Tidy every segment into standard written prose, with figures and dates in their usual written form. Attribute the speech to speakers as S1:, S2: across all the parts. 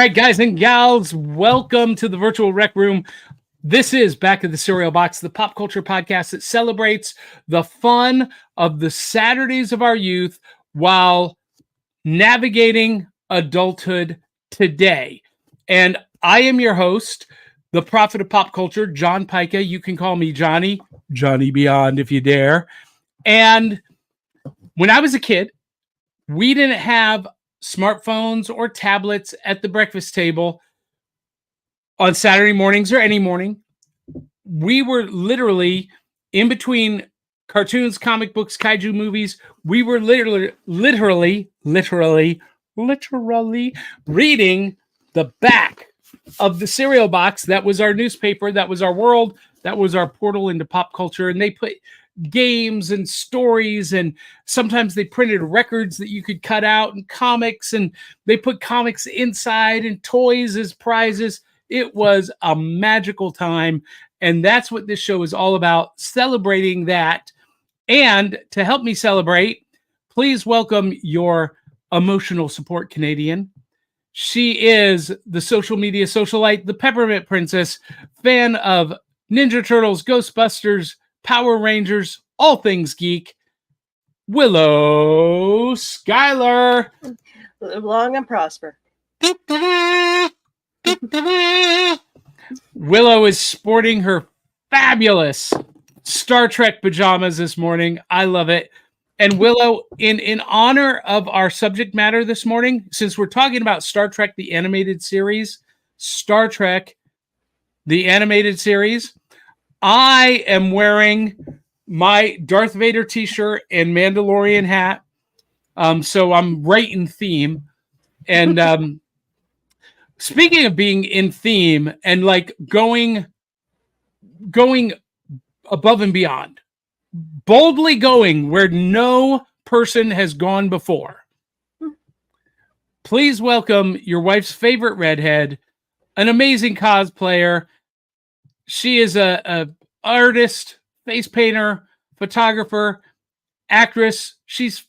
S1: right, guys and gals, welcome to the virtual rec room. This is Back of the Cereal Box, the pop culture podcast that celebrates the fun of the Saturdays of our youth while navigating adulthood today. And I am your host, the prophet of pop culture, John Pyka. You can call me Johnny Beyond if you dare. And when I was a kid, we didn't have smartphones or tablets at the breakfast table on Saturday mornings or any morning. We were literally in between cartoons, comic books, kaiju movies. We were literally reading the back of the cereal box. That was our newspaper. That was our world. That was our portal into pop culture. And they put games and stories, and sometimes they printed records that you could cut out, and comics, and they put comics inside and toys as prizes. It was a magical time, and that's what this show is all about, celebrating that. And to help me celebrate, please welcome your emotional support Canadian. She is the social media socialite, the Peppermint Princess, fan of Ninja Turtles, Ghostbusters, Power Rangers, all things geek, Willow Schuyler.
S2: Live long and prosper.
S1: Willow is sporting her fabulous Star Trek pajamas this morning. I love it. And Willow, in honor of our subject matter this morning, since we're talking about Star Trek, the animated series, I am wearing my Darth Vader t-shirt and Mandalorian hat. So I'm right in theme. And speaking of being in theme and like going above and beyond, boldly going where no person has gone before, please welcome your wife's favorite redhead, an amazing cosplayer. She is a artist, face painter, photographer, actress. She's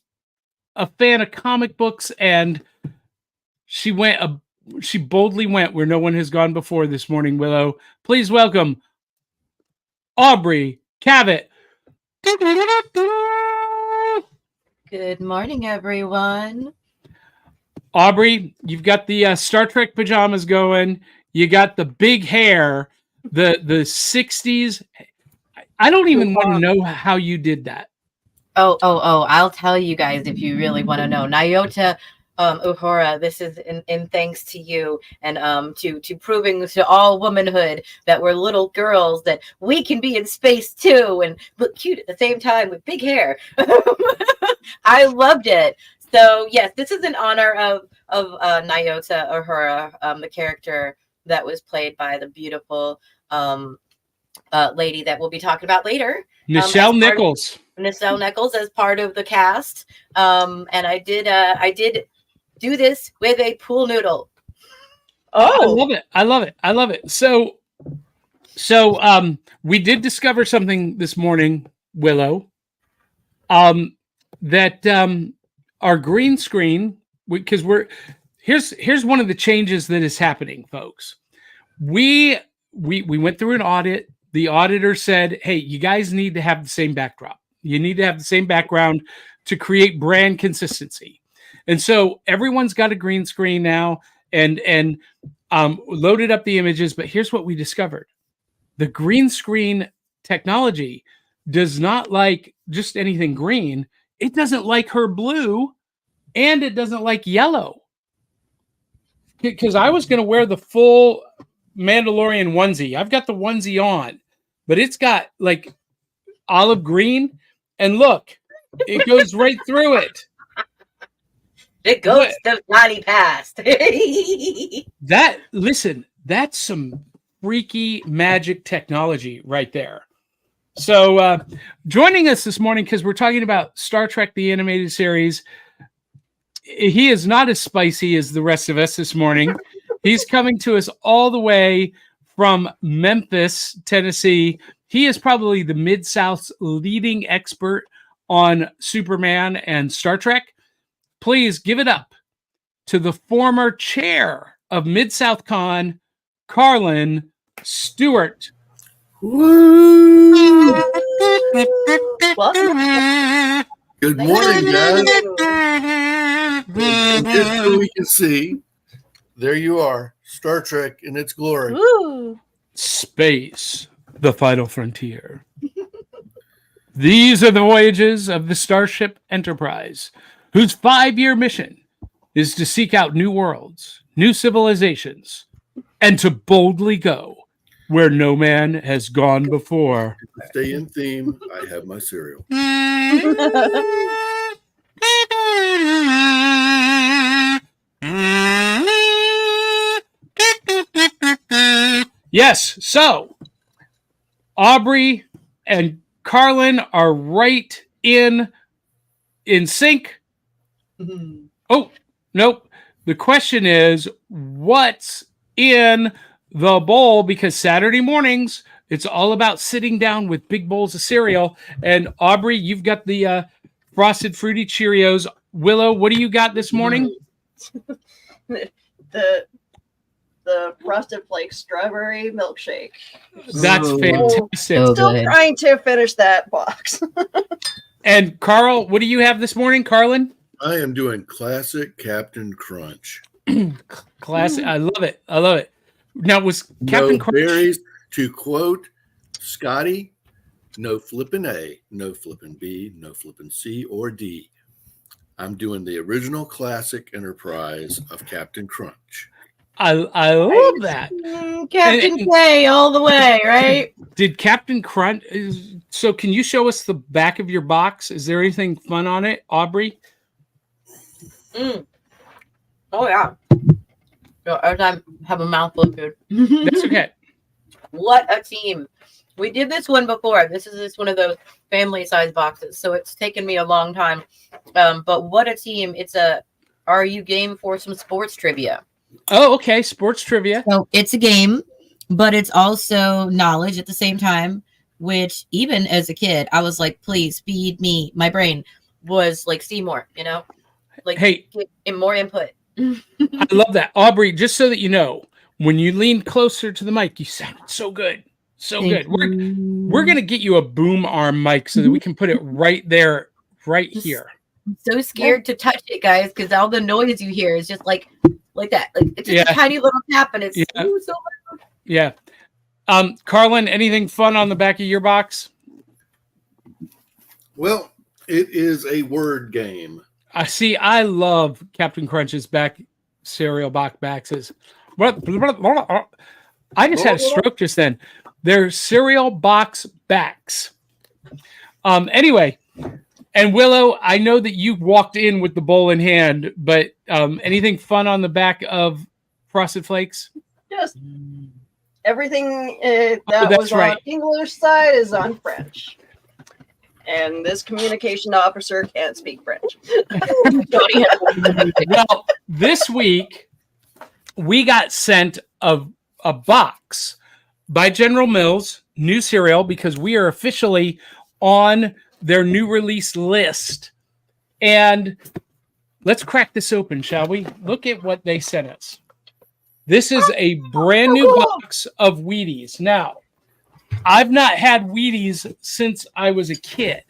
S1: a fan of comic books, and she boldly went where no one has gone before this morning. Willow, please welcome Aubrey Cavett.
S2: Good morning, everyone.
S1: Aubrey, you've got the Star Trek pajamas going. You got the big hair, the 60s. I don't even want to know how you did that.
S2: Oh, I'll tell you guys if you really want to know. Nyota Uhura, this is in thanks to you and to proving to all womanhood that we're little girls, that we can be in space too and look cute at the same time with big hair. I loved it. So yes, this is in honor of Nyota Uhura, the character that was played by the beautiful lady that we'll be talking about later,
S1: Nichelle Nichols.
S2: Nichelle Nichols as part of the cast. And I did do this with a pool noodle.
S1: Oh, I love it. So we did discover something this morning, Willow, that our green screen, because here's one of the changes that is happening, folks. We went through an audit. The auditor said, hey, you guys need to have the same backdrop. You need to have the same background to create brand consistency. And so everyone's got a green screen now and loaded up the images. But here's what we discovered. The green screen technology does not like just anything green. It doesn't like her blue, and it doesn't like yellow. Because I was going to wear the full Mandalorian onesie. I've got the onesie on, but it's got like olive green, and look, it goes right through it.
S2: It goes the body past.
S1: That's some freaky magic technology right there. So joining us this morning, because we're talking about Star Trek, the animated series, he is not as spicy as the rest of us this morning. He's coming to us all the way from Memphis, Tennessee. He is probably the Mid-South's leading expert on Superman and Star Trek. Please give it up to the former chair of Mid-South Con, Carlin Stewart.
S3: Woo!
S4: Welcome.
S3: Good morning, guys. And just so we can see, there you are, Star Trek in its glory.
S4: Woo.
S1: Space, the final frontier. These are the voyages of the Starship Enterprise, whose 5-year mission is to seek out new worlds, new civilizations, and to boldly go where no man has gone before.
S3: To stay in theme, I have my cereal.
S1: Yes, so Aubrey and Carlin are right in sync. Oh, nope. The question is, what's in the bowl? Because Saturday mornings, it's all about sitting down with big bowls of cereal. And Aubrey, you've got the Frosted Fruity Cheerios. Willow, what do you got this morning?
S4: The Frosted Flakes strawberry milkshake.
S1: That's fantastic.
S2: So
S4: Still
S2: good.
S4: trying to finish that box.
S1: And Carl, what do you have this morning, Carlin?
S3: I am doing classic Captain Crunch.
S1: Classic. I love it. I love it. Now, was Captain
S3: No
S1: Crunch?
S3: berries. To quote Scotty, no flipping A, no flipping B, no flipping C or D. I'm doing the original classic Enterprise of Captain Crunch.
S1: I love that.
S2: Captain K all the way, right?
S1: Did Captain Crunch? So, can you show us the back of your box? Is there anything fun on it, Aubrey?
S2: Oh yeah. So every time I have a mouthful of food.
S1: That's okay.
S2: What a team. We did this one before. This is one of those family size boxes. So it's taken me a long time. But what a team. Are you game for some sports trivia?
S1: Oh, okay. Sports trivia.
S2: So it's a game, but it's also knowledge at the same time, which even as a kid, I was like, please feed me. My brain was like Seymour, like
S1: Hey,
S2: get more input.
S1: I love that. Aubrey, just so that you know, when you leaned closer to the mic, you sounded so good. So good. We're going to get you a boom arm mic so that we can put it right there, right here.
S2: I'm so scared to touch it, guys, because all the noise you hear is just like that. Like it's just a tiny little tap, and it's so loud.
S1: Yeah. Carlin, anything fun on the back of your box?
S3: Well, it is a word game.
S1: I see. I love Captain Crunch's back cereal box boxes. I just had a stroke just then. They're cereal box backs. Anyway, and Willow, I know that you walked in with the bowl in hand, but anything fun on the back of Frosted Flakes?
S4: Just everything that was
S1: right.
S4: on English side is on French. And this communication officer can't speak French.
S1: Well, this week we got sent a box by General Mills, new cereal, because we are officially on their new release list. And let's crack this open, shall we? Look at what they sent us. This is a brand new box of Wheaties. Now, I've not had Wheaties since I was a kid.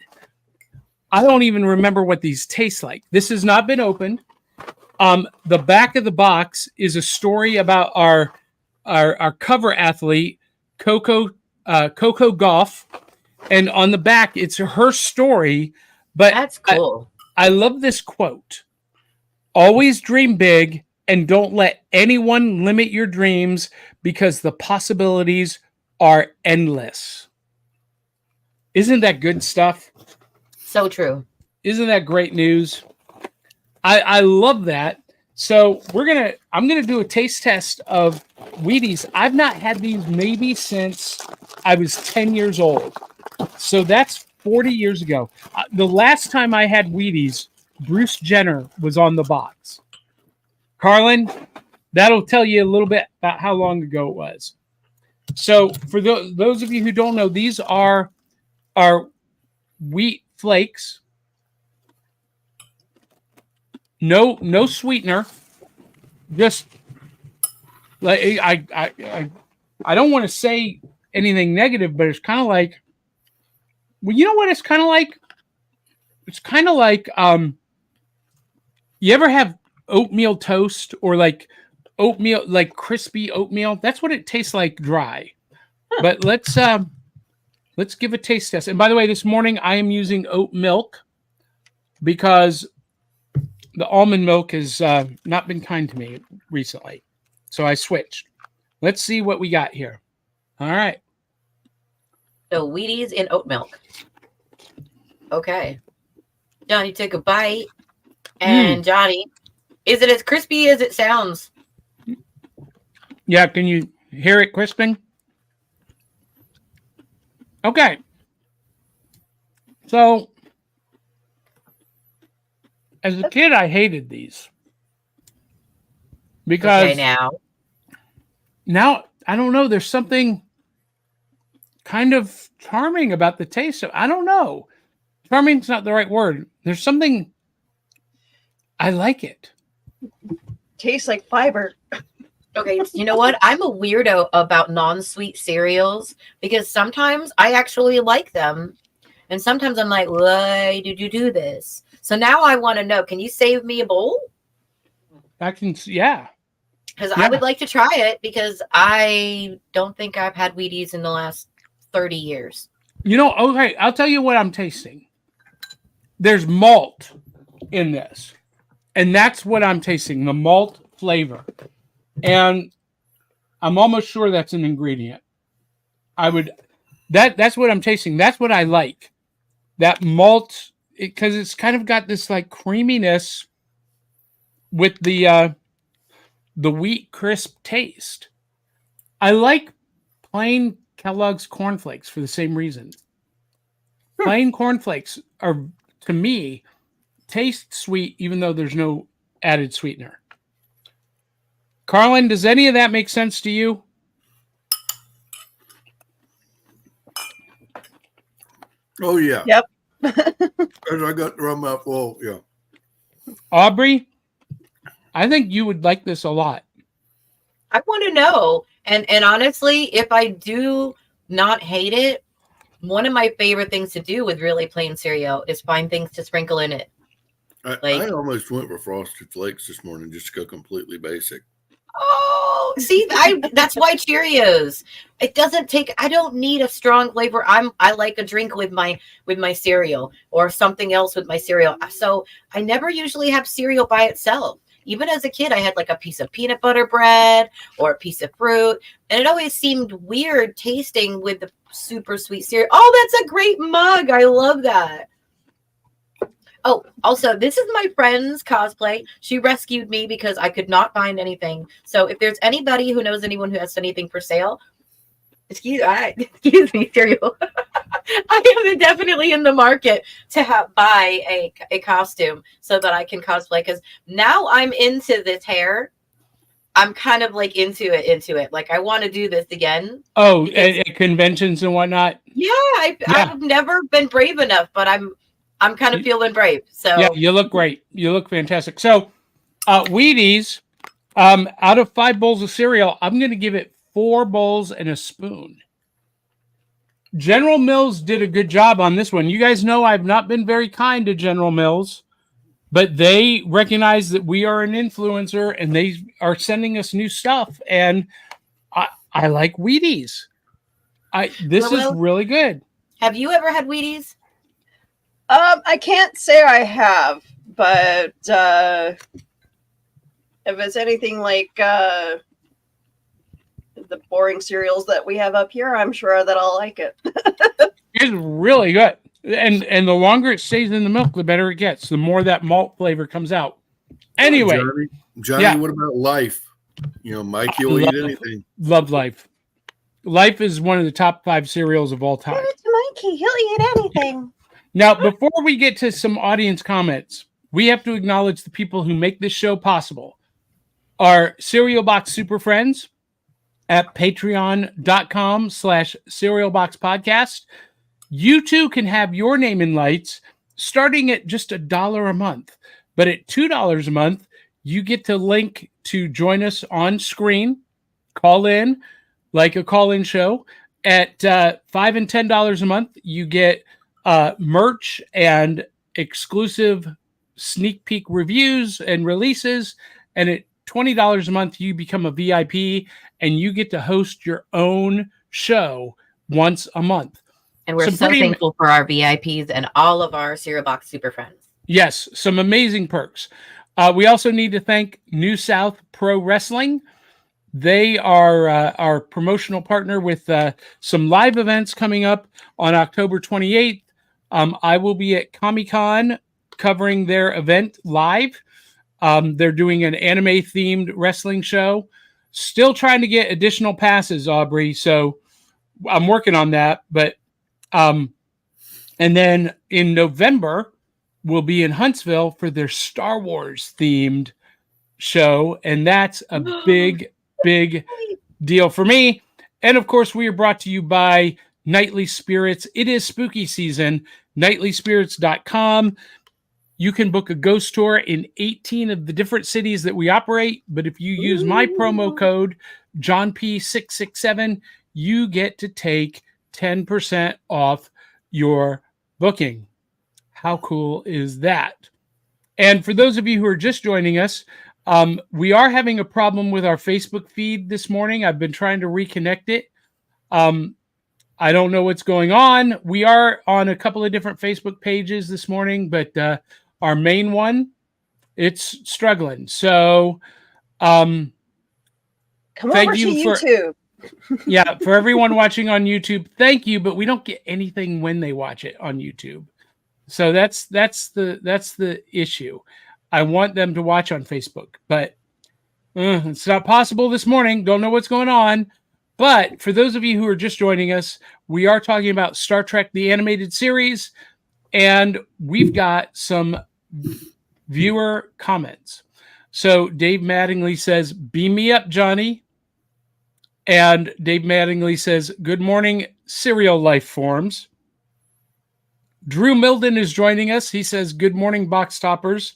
S1: I don't even remember what these taste like. This has not been opened. The back of the box is a story about our cover athlete, Coco Gauff. And on the back, it's her story. But
S2: That's cool.
S1: I love this quote. Always dream big and don't let anyone limit your dreams because the possibilities are endless. Isn't that good stuff?
S2: So true.
S1: Isn't that great news? I love that. So I'm gonna do a taste test of Wheaties. I've not had these maybe since I was 10 years old. So that's 40 years ago. The last time I had Wheaties, Bruce Jenner was on the box. Carlin, that'll tell you a little bit about how long ago it was. So for those of you who don't know, these are wheat flakes. No sweetener. Just Like I don't want to say anything negative, but it's kind of like, well, you know what it's kind of like? It's kind of like you ever have oatmeal toast or like oatmeal, like crispy oatmeal? That's what it tastes like dry. But let's give a taste test. And by the way, this morning I am using oat milk because the almond milk has not been kind to me recently. So I switched. Let's see what we got here. All right.
S2: So Wheaties in oat milk. Okay. Johnny took a bite. And Johnny, is it as crispy as it sounds?
S1: Yeah, can you hear it crisping? Okay. So, as a kid, I hated these. Because now, I don't know, there's something kind of charming about the taste of, I don't know. Charming's not the right word. There's something, I like it.
S4: Tastes like fiber.
S2: Okay, you know what? I'm a weirdo about non-sweet cereals because sometimes I actually like them. And sometimes I'm like, why did you do this? So now I want to know, can you save me a bowl?
S1: I can, yeah.
S2: Because I would like to try it because I don't think I've had Wheaties in the last 30 years.
S1: You know, okay, I'll tell you what I'm tasting. There's malt in this. And that's what I'm tasting, the malt flavor. And I'm almost sure that's an ingredient. That's what I'm tasting. That's what I like. That malt, because it's kind of got this like creaminess with the wheat crisp taste. I like plain Kellogg's cornflakes for the same reason. Plain cornflakes are, to me, taste sweet even though there's no added sweetener. Carlin, does any of that make sense to you?
S3: Oh, yeah.
S4: Yep.
S3: As I got the mouth full, yeah.
S1: Aubrey, I think you would like this a lot.
S2: I want to know. And honestly, if I do not hate it, one of my favorite things to do with really plain cereal is find things to sprinkle in it.
S3: I almost went with Frosted Flakes this morning just to go completely basic.
S2: Oh, see, that's why Cheerios. It doesn't take. I don't need a strong flavor. I like a drink with my cereal or something else with my cereal. So I never usually have cereal by itself. Even as a kid, I had like a piece of peanut butter bread or a piece of fruit, and it always seemed weird tasting with the super sweet cereal. Oh, that's a great mug. I love that. Oh, also, this is my friend's cosplay. She rescued me because I could not find anything. So if there's anybody who knows anyone who has anything for sale, excuse me, cereal. I am definitely in the market to buy a costume so that I can cosplay. Because now I'm into this hair. I'm kind of like into it. Like I want to do this again.
S1: Oh, at conventions and whatnot.
S2: Yeah, I've never been brave enough, but I'm kind of feeling brave. So
S1: yeah, you look great. You look fantastic. So, Wheaties, out of 5 bowls of cereal, I'm going to give it 4 bowls and a spoon. General Mills did a good job on this one. You guys know I've not been very kind to General Mills, but they recognize that we are an influencer and they are sending us new stuff. And I like Wheaties. This is really good.
S2: Have you ever had Wheaties?
S4: I can't say I have, but if it's anything like the boring cereals that we have up here, I'm sure that I'll like it.
S1: It's really good. And the longer it stays in the milk, the better it gets. The more that malt flavor comes out. Anyway.
S3: Johnny, what about Life? You know, Mikey will eat anything.
S1: Love Life. Life is one of the top 5 cereals of all time.
S4: Mikey, he'll eat anything.
S1: Now, before we get to some audience comments, we have to acknowledge the people who make this show possible. Our Cereal Box Super Friends at patreon.com/cerealboxpodcast. You too can have your name in lights starting at just $1 a month. But at $2 a month, you get to link to join us on screen call in, like a call-in show. At $5 and $10 a month, you get merch and exclusive sneak peek reviews and releases. And at $20 a month, you become a VIP and you get to host your own show once a month.
S2: And we're so thankful for our VIPs and all of our Cereal Box super friends.
S1: Yes, some amazing perks. We also need to thank New South Pro Wrestling. They are our promotional partner with some live events coming up on October 28th. I will be at Comic-Con covering their event live. They're doing an anime-themed wrestling show. Still trying to get additional passes, Aubrey, so I'm working on that. But and then in November, we'll be in Huntsville for their Star Wars-themed show, and that's a big deal for me. And of course, we are brought to you by Nightly Spirits. It is spooky season. Nightlyspirits.com. You can book a ghost tour in 18 of the different cities that we operate. But if you use my promo code, JohnP667, you get to take 10% off your booking. How cool is that? And for those of you who are just joining us, we are having a problem with our Facebook feed this morning. I've been trying to reconnect it. I don't know what's going on. We are on a couple of different Facebook pages this morning, but our main one, it's struggling. So
S4: come over to YouTube.
S1: Yeah, for everyone watching on YouTube, thank you, but we don't get anything when they watch it on YouTube. So that's the issue. I want them to watch on Facebook, but it's not possible this morning. Don't know what's going on. But for those of you who are just joining us, we are talking about Star Trek, the animated series, and we've got some viewer comments. So Dave Mattingly says, beam me up, Johnny. And Dave Mattingly says, good morning, serial life forms. Drew Milden is joining us. He says, good morning, box toppers.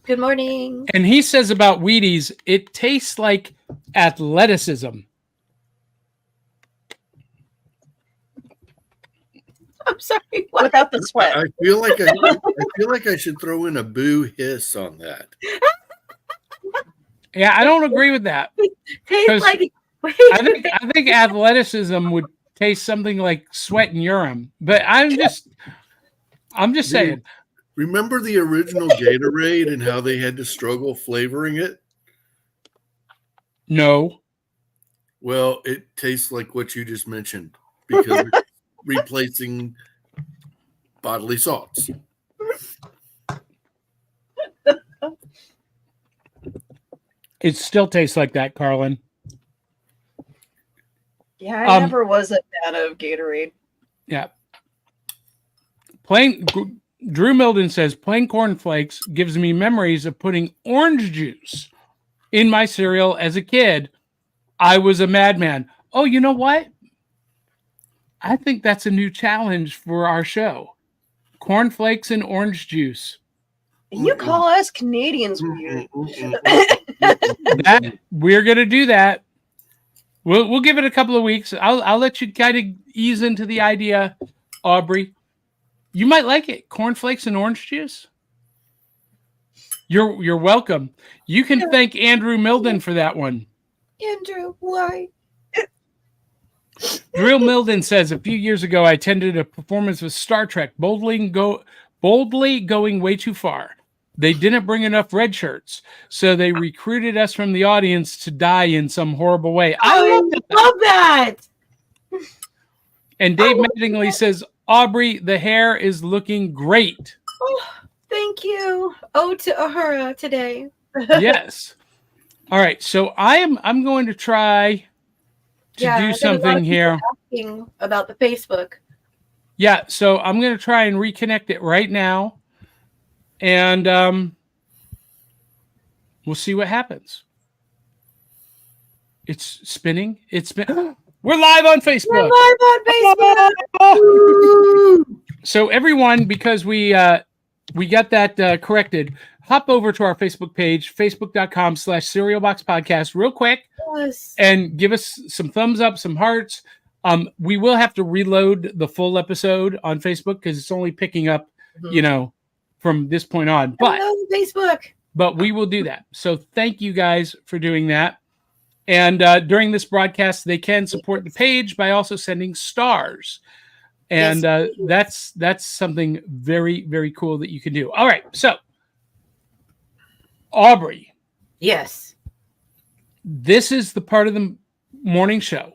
S2: Good morning.
S1: And he says about Wheaties, it tastes like athleticism.
S2: I'm sorry. What?
S4: Without the sweat.
S3: I feel like I should throw in a boo hiss on that.
S1: Yeah, I don't agree with that.
S2: Tastes like.
S1: I think athleticism would taste something like sweat and urine. But I'm just saying.
S3: Remember the original Gatorade and how they had to struggle flavoring it?
S1: No.
S3: Well, it tastes like what you just mentioned because it's replacing bodily salts.
S1: It still tastes like that, Carlin.
S4: Yeah, I never was a fan of Gatorade.
S1: Yeah. Drew Milden says, plain cornflakes gives me memories of putting orange juice in my cereal as a kid. I was a madman. Oh, you know what? I think that's a new challenge for our show. Cornflakes and orange juice.
S4: You call us Canadians weird.
S1: We're going to do that. We'll give it a couple of weeks. I'll let you kind of ease into the idea, Aubrey. You might like it. Cornflakes and orange juice. You're welcome. You can thank Andrew Milden for that one.
S4: Andrew, why?
S1: Drew Milden says, a few years ago, I attended a performance of Star Trek, boldly going way too far. They didn't bring enough red shirts, so they recruited us from the audience to die in some horrible way.
S2: I love that.
S1: And Dave Mattingly says, Aubrey, the hair is looking great.
S2: Oh, thank you. Oh, to Uhura today.
S1: Yes. All right. So I'm going to try to do something here.
S2: Asking about the Facebook.
S1: Yeah. So I'm going to try and reconnect it right now. And we'll see what happens. It's spinning. We're live on Facebook. So everyone, because we we got that corrected. Hop over to our Facebook page, facebook.com/serialboxpodcast real quick
S2: Yes.
S1: and give us some thumbs up, some hearts. We will have to reload the full episode on Facebook because it's only picking up, from this point on. But
S2: Hello, Facebook.
S1: But we will do that. So thank you guys for doing that. And during this broadcast, they can support the page by also sending stars. And that's something very, very cool that you can do. All right. So, Aubrey.
S2: Yes.
S1: This is the part of the morning show.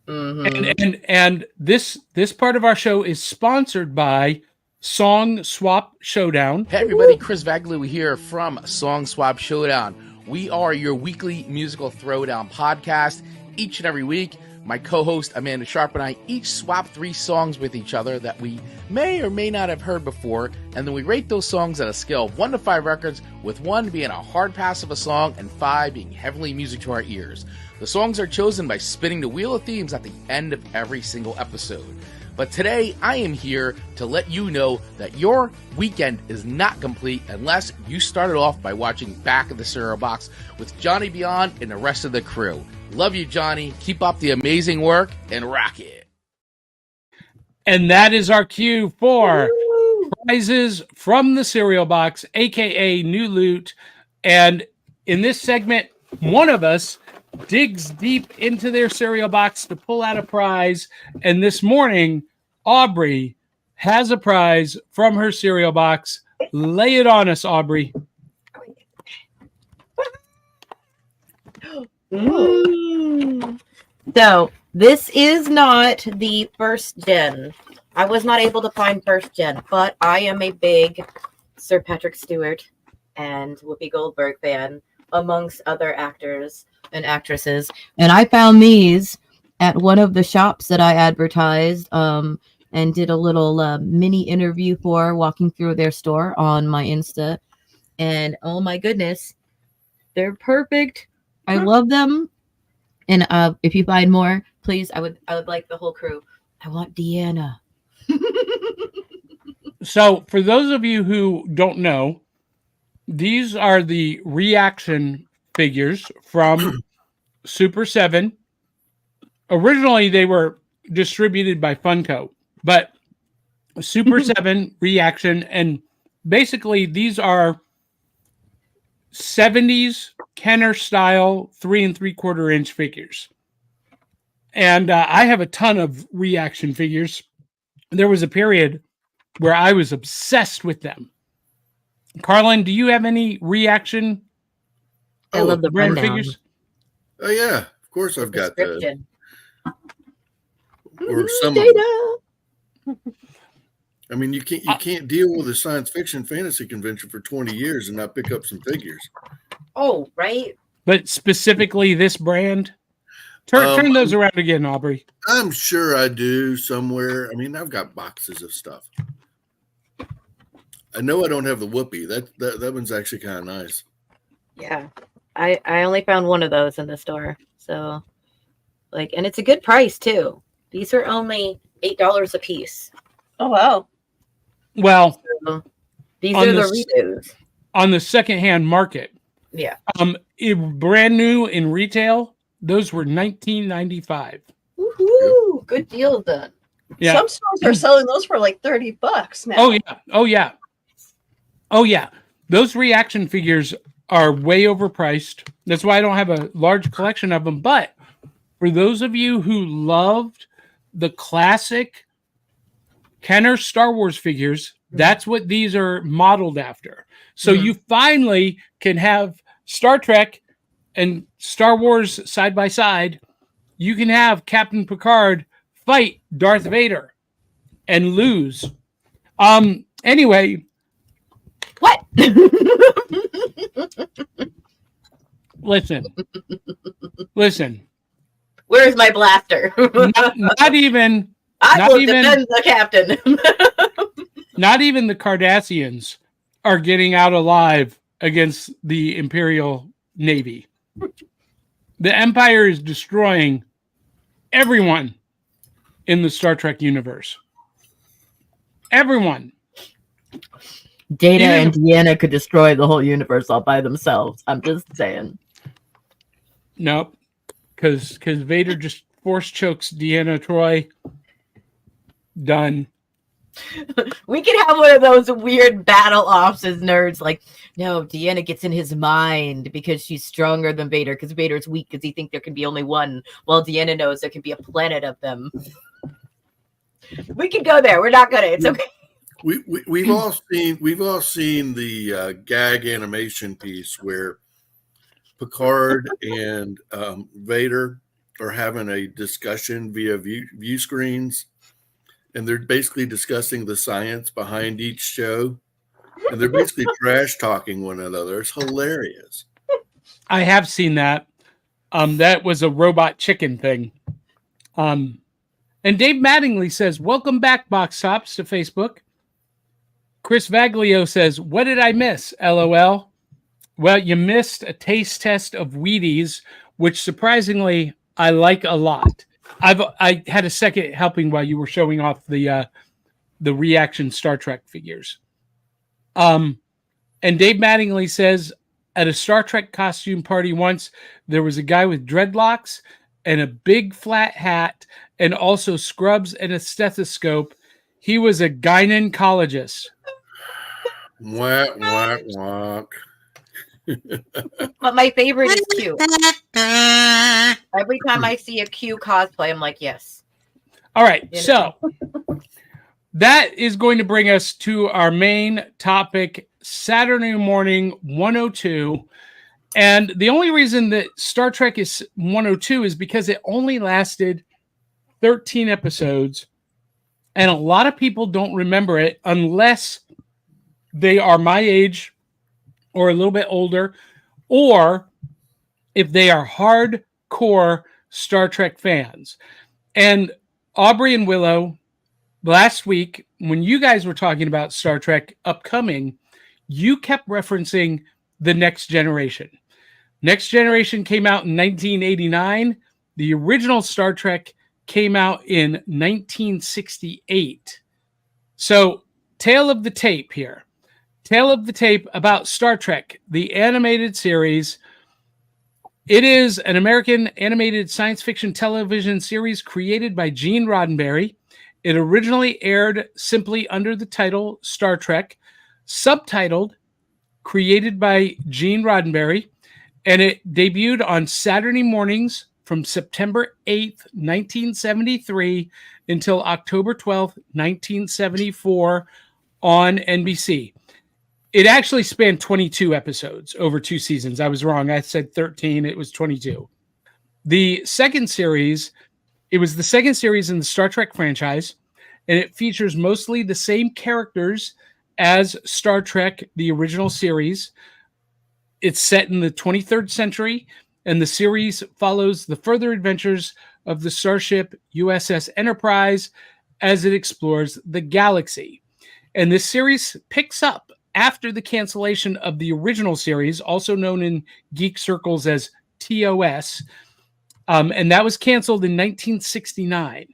S2: Mm-hmm.
S1: And this part of our show is sponsored by Song Swap Showdown.
S5: Hey everybody, Chris Vaglou here from Song Swap Showdown. We are your weekly musical throwdown podcast. Each and every week, my co-host Amanda Sharp and I each swap 3 songs with each other that we may or may not have heard before, and then we rate those songs at a scale of 1 to 5 records, with 1 being a hard pass of a song and 5 being heavenly music to our ears. The songs are chosen by spinning the wheel of themes at the end of every single episode. But today, I am here to let you know that your weekend is not complete unless you started off by watching Back of the Cereal Box with Johnny Beyond and the rest of the crew. Love you, Johnny. Keep up the amazing work and rock it.
S1: And that is our cue for prizes from the cereal box, aka New Loot. And in this segment, one of us digs deep into their cereal box to pull out a prize. And this morning, Aubrey has a prize from her cereal box. Lay it on us, Aubrey.
S2: So this is not the first gen. I was not able to find first gen, but I am a big Sir Patrick Stewart and Whoopi Goldberg fan, amongst other actors and actresses. And I found these at one of the shops that I advertised and did a little mini interview for, walking through their store on my Insta. And oh my goodness, they're perfect. I love them. And if you find more, please, I would like the whole crew. I want Deanna.
S1: So for those of you who don't know, these are the reaction figures from Super 7. Originally, they were distributed by Funko, but Super 7 reaction, and basically these are 70s Kenner style 3 3/4 inch figures. And I have a ton of reaction figures. There was a period where I was obsessed with them. Carlin, do you have any reaction?
S2: I love the
S1: brand
S2: rundown.
S1: figures?
S3: Oh yeah, of course I've got the
S2: Description.
S3: or some of them. I mean, you can't deal with a science fiction fantasy convention for 20 years and not pick up some figures.
S2: Oh, right.
S1: But specifically this brand? Turn those around again, Aubrey.
S3: I'm sure I do somewhere. I mean, I've got boxes of stuff. I know I don't have the Whoopi. That one's actually kind of nice.
S2: Yeah. I only found one of those in the store. So, and it's a good price too. These are only $8 a piece.
S4: Oh, wow.
S1: Well,
S2: So, these
S1: on
S2: are the
S1: the
S2: redos.
S1: on the secondhand market,
S2: Yeah.
S1: Brand new in retail, those were $19.95.
S2: Woohoo! Good deal then.
S1: Yeah.
S4: Some stores are selling those for like $30 now.
S1: Oh yeah. Those reaction figures are way overpriced. That's why I don't have a large collection of them. But for those of you who loved the classic Kenner Star Wars figures, that's what these are modeled after. So you finally can have Star Trek and Star Wars side by side. You can have Captain Picard fight Darth Vader and lose. Anyway,
S2: What?
S1: listen.
S2: Where's my blaster?
S1: Not even
S2: I will defend the captain.
S1: not even the Cardassians are getting out alive against the Imperial Navy. The Empire is destroying everyone in the Star Trek universe. Everyone.
S2: Data
S1: Even-
S2: and Deanna could destroy the whole universe all by themselves. I'm just saying.
S1: Nope. Because Vader just force chokes Deanna Troy. Done.
S2: We could have one of those weird battle ops as nerds. Like, no, Deanna gets in his mind because she's stronger than Vader. Because Vader's weak because he thinks there can be only one, while Deanna knows there can be a planet of them. We could go there. We're not gonna. It's okay.
S3: We've all seen the gag animation piece where Picard and Vader are having a discussion via view screens, and they're basically discussing the science behind each show, and they're basically trash talking one another. It's hilarious.
S1: I have seen that. That was a robot chicken thing. And Dave Mattingly says, "Welcome back, Box Tops, to Facebook." Chris Vaglio says, "What did I miss? LOL." Well, you missed a taste test of Wheaties, which surprisingly I like a lot. I had a second helping while you were showing off the reaction Star Trek figures. And Dave Mattingly says, at a Star Trek costume party once, there was a guy with dreadlocks and a big flat hat and also scrubs and a stethoscope. He was a gynecologist.
S3: Whack, whack, whack.
S2: But my favorite is Q. Every time I see a Q cosplay, I'm like, yes.
S1: All right, so that is going to bring us to our main topic, Saturday morning 102. And the only reason that Star Trek is 102 is because it only lasted 13 episodes. And a lot of people don't remember it unless they are my age or a little bit older, or if they are hardcore Star Trek fans. And Aubrey and Willow, last week, when you guys were talking about Star Trek upcoming, you kept referencing The Next Generation. Next Generation came out in 1989. The original Star Trek came out in 1968. So, tail of the tape here. Tail of the tape about Star Trek, the animated series. It is an American animated science fiction television series created by Gene Roddenberry. It originally aired simply under the title Star Trek, subtitled, created by Gene Roddenberry, and it debuted on Saturday mornings from September 8th, 1973 until October 12th, 1974 on NBC. It actually spanned 22 episodes over 2 seasons. I was wrong. I said 13. It was 22. The second series, it was the second series in the Star Trek franchise, and it features mostly the same characters as Star Trek, the original series. It's set in the 23rd century, and the series follows the further adventures of the starship USS Enterprise as it explores the galaxy. And this series picks up after the cancellation of the original series, also known in geek circles as TOS, and that was canceled in 1969.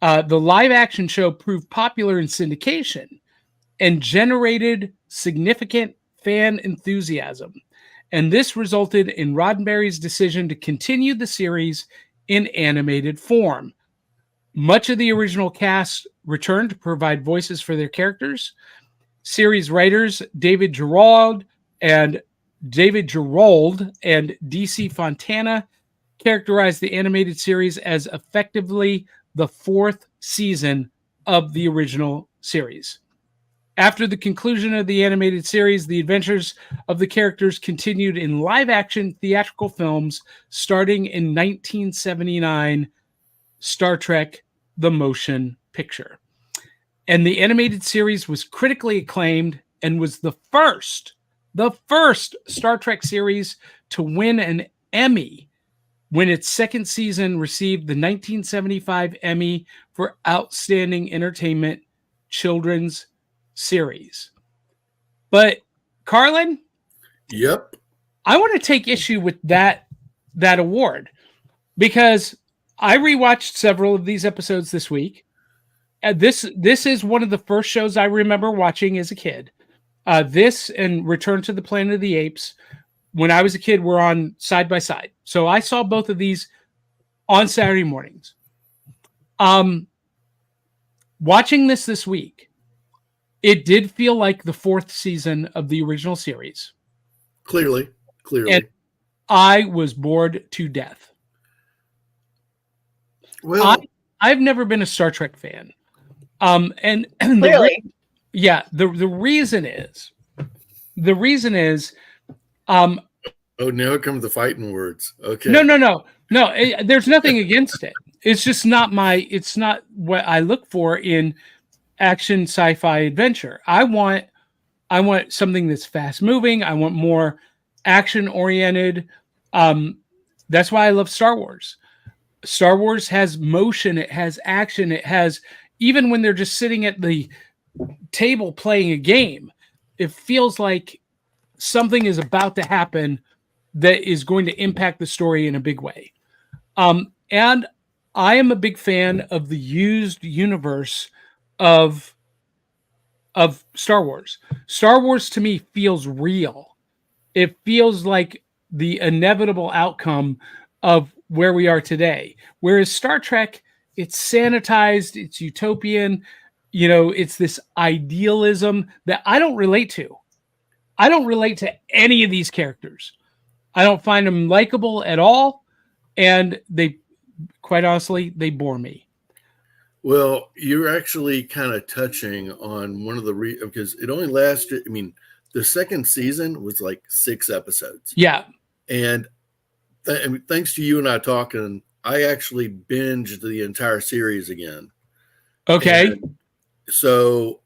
S1: The live-action show proved popular in syndication and generated significant fan enthusiasm. And this resulted in Roddenberry's decision to continue the series in animated form. Much of the original cast returned to provide voices for their characters. Series writers David Gerrold and DC Fontana characterized the animated series as effectively the 4th season of the original series. After the conclusion of the animated series, the adventures of the characters continued in live-action theatrical films starting in 1979, Star Trek: The Motion Picture. And the animated series was critically acclaimed and was the first Star Trek series to win an Emmy when its second season received the 1975 Emmy for Outstanding Entertainment Children's Series. But Carlin?
S3: Yep.
S1: I want to take issue with that award because I rewatched several of these episodes this week. This is one of the first shows I remember watching as a kid. This and Return to the Planet of the Apes, when I was a kid, were on side by side. So I saw both of these on Saturday mornings. Watching this week, it did feel like the fourth season of the original series.
S3: Clearly.
S1: And I was bored to death.
S3: Well,
S1: I've never been a Star Trek fan. And
S4: Clearly.
S1: the reason is,
S3: oh, now it comes the fighting words. Okay.
S1: No. There's nothing against it. It's just it's not what I look for in action sci-fi adventure. I want something that's fast moving. I want more action oriented. That's why I love Star Wars. Star Wars has motion. It has action. It has, even when they're just sitting at the table playing a game, it feels like something is about to happen that is going to impact the story in a big way. And I am a big fan of the used universe of Star Wars. Star Wars to me feels real. It feels like the inevitable outcome of where we are today. Whereas Star Trek, it's sanitized, it's utopian, it's this idealism that I don't relate to. I don't relate to any of these characters. I don't find them likable at all. And quite honestly, they bore me.
S3: Well, you're actually kind of touching on one of the because it only lasted. I mean, the second season was like 6 episodes.
S1: Yeah,
S3: and thanks to you and I talking, I actually binged the entire series again.
S1: Okay.
S3: And so,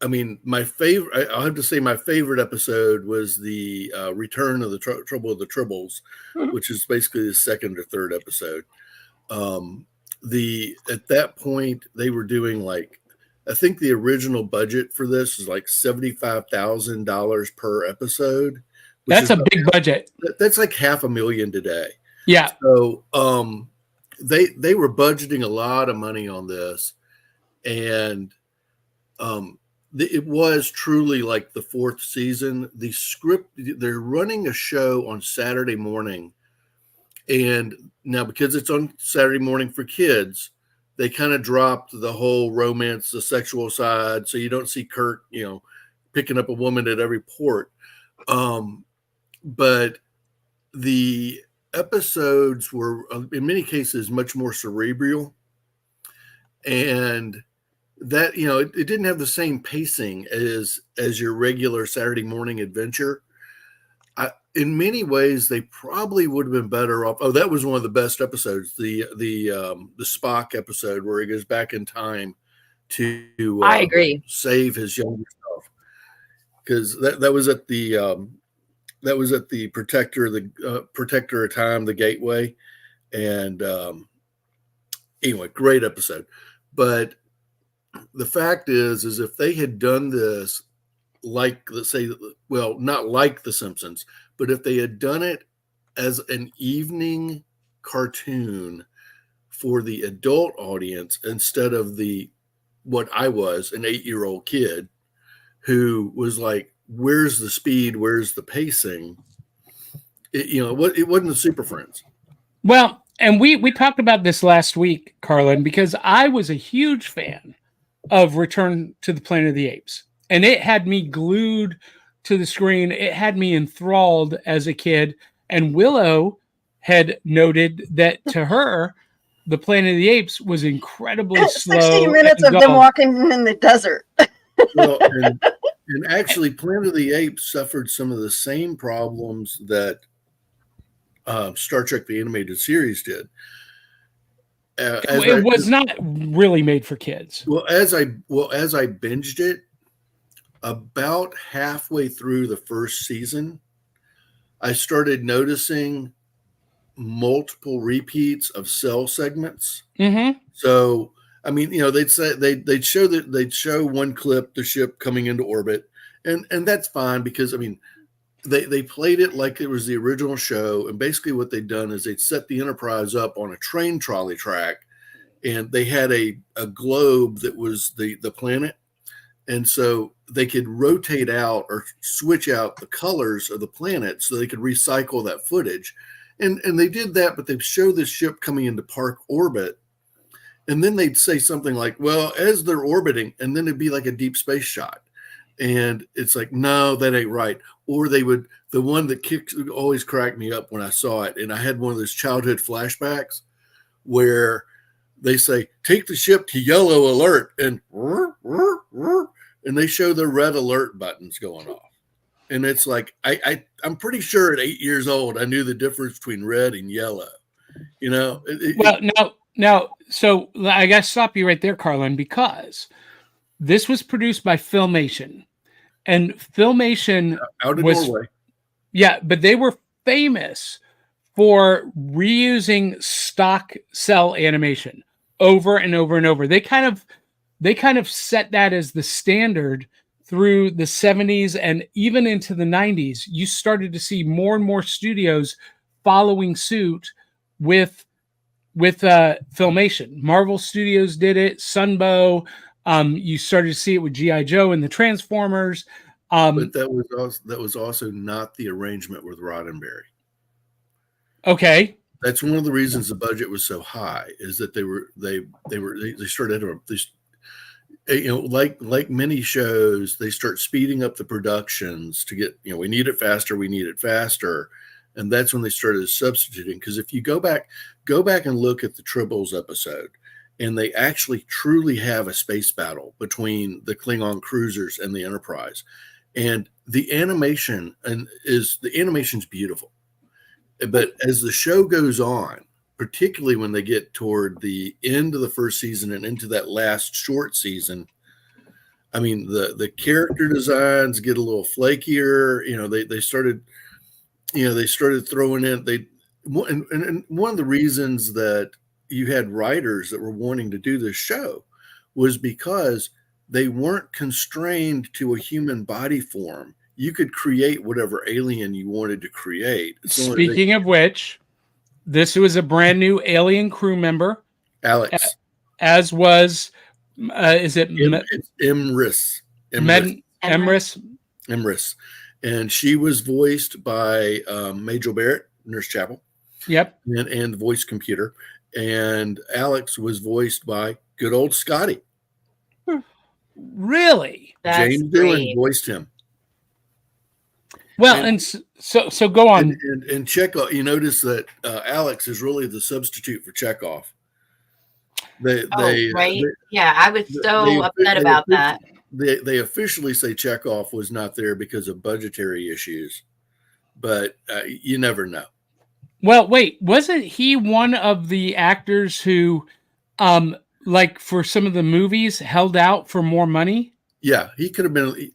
S3: I mean, I'll have to say my favorite episode was the Return of the Trouble of the Tribbles, which is basically the second or third episode. At that point they were doing like, I think the original budget for this is like $75,000 per episode.
S1: That's a big budget.
S3: That's like $500,000 today.
S1: Yeah.
S3: So they were budgeting a lot of money on this, and it was truly like the fourth season. The script, they're running a show on Saturday morning, and now because it's on Saturday morning for kids, they kind of dropped the whole romance, the sexual side, so you don't see Kirk, picking up a woman at every port. But the episodes were, in many cases, much more cerebral, and that it didn't have the same pacing as your regular Saturday morning adventure. In many ways, they probably would have been better off. Oh, that was one of the best episodes, the Spock episode where he goes back in time to
S2: I agree,
S3: save his younger self, because that was at the Protector of Time, the Gateway, and anyway, great episode. But the fact is if they had done this like, let's say, well, not like The Simpsons, but if they had done it as an evening cartoon for the adult audience instead of what I was, an 8-year-old kid who was like, where's the speed? Where's the pacing? It wasn't the Super Friends.
S1: Well, and we talked about this last week, Carlin, because I was a huge fan of Return to the Planet of the Apes, and it had me glued to the screen. It had me enthralled as a kid. And Willow had noted that to her, the Planet of the Apes was incredibly slow.
S4: 60 minutes of them walking in the desert.
S3: Well, and actually, Planet of the Apes suffered some of the same problems that Star Trek the Animated Series did.
S1: It was not really made for kids.
S3: Well, as I binged it, about halfway through the first season, I started noticing multiple repeats of cell segments.
S1: Mm-hmm.
S3: So, I mean, they'd say they'd show one clip, the ship coming into orbit, and that's fine because, I mean, they played it like it was the original show, and basically what they'd done is they'd set the Enterprise up on a train trolley track, and they had a globe that was the planet, And so they could rotate out or switch out the colors of the planet so they could recycle that footage. And they did that, but they show this ship coming into park orbit. And then they'd say something like, well, as they're orbiting, and then it'd be like a deep space shot. And it's like, no, that ain't right. Or they would, the one that always cracked me up when I saw it. And I had one of those childhood flashbacks where they say, take the ship to yellow alert, and they show the red alert buttons going off. And it's like, I'm pretty sure at 8 years old, I knew the difference between red and yellow. You know?
S1: Now, so I got to stop you right there, Carlin, because this was produced by Filmation. And Filmation
S3: out of
S1: was,
S3: Norway.
S1: Yeah, but they were famous for reusing stock cell animation over and over and over. They kind of set that as the standard through the 70s and even into the 90s. You started to see more and more studios following suit with Filmation. Marvel Studios did it, Sunbow. You started to see it with G.I. Joe and the Transformers.
S3: But that was also not the arrangement with Roddenberry.
S1: Okay.
S3: That's one of the reasons the budget was so high, is that they started like many shows, they start speeding up the productions to get, we need it faster. And that's when they started substituting. Because if you go back and look at the Tribbles episode, and they actually truly have a space battle between the Klingon cruisers and the Enterprise. And the animation's beautiful. But as the show goes on, particularly when they get toward the end of the first season and into that last short season, I mean, the character designs get a little flakier. They started throwing in, and one of the reasons that you had writers that were wanting to do this show was because they weren't constrained to a human body form. You could create whatever alien you wanted to create.
S1: Speaking of which, this was a brand new alien crew member,
S3: Alex,
S1: as was is it
S3: Emrys? Emrys, and she was voiced by Majel Barrett, Nurse Chapel.
S1: Yep,
S3: and voice computer. And Alex was voiced by good old Scotty.
S1: Really?
S2: That's
S3: James Doohan voiced him.
S1: Well, and so go on.
S3: And Chekhov, you notice that Alex is really the substitute for Chekhov.
S2: Right? I was so upset about that.
S3: They officially say Chekhov was not there because of budgetary issues, but you never know.
S1: Well, wait, wasn't he one of the actors who, like for some of the movies, held out for more money?
S3: Yeah, he could have been.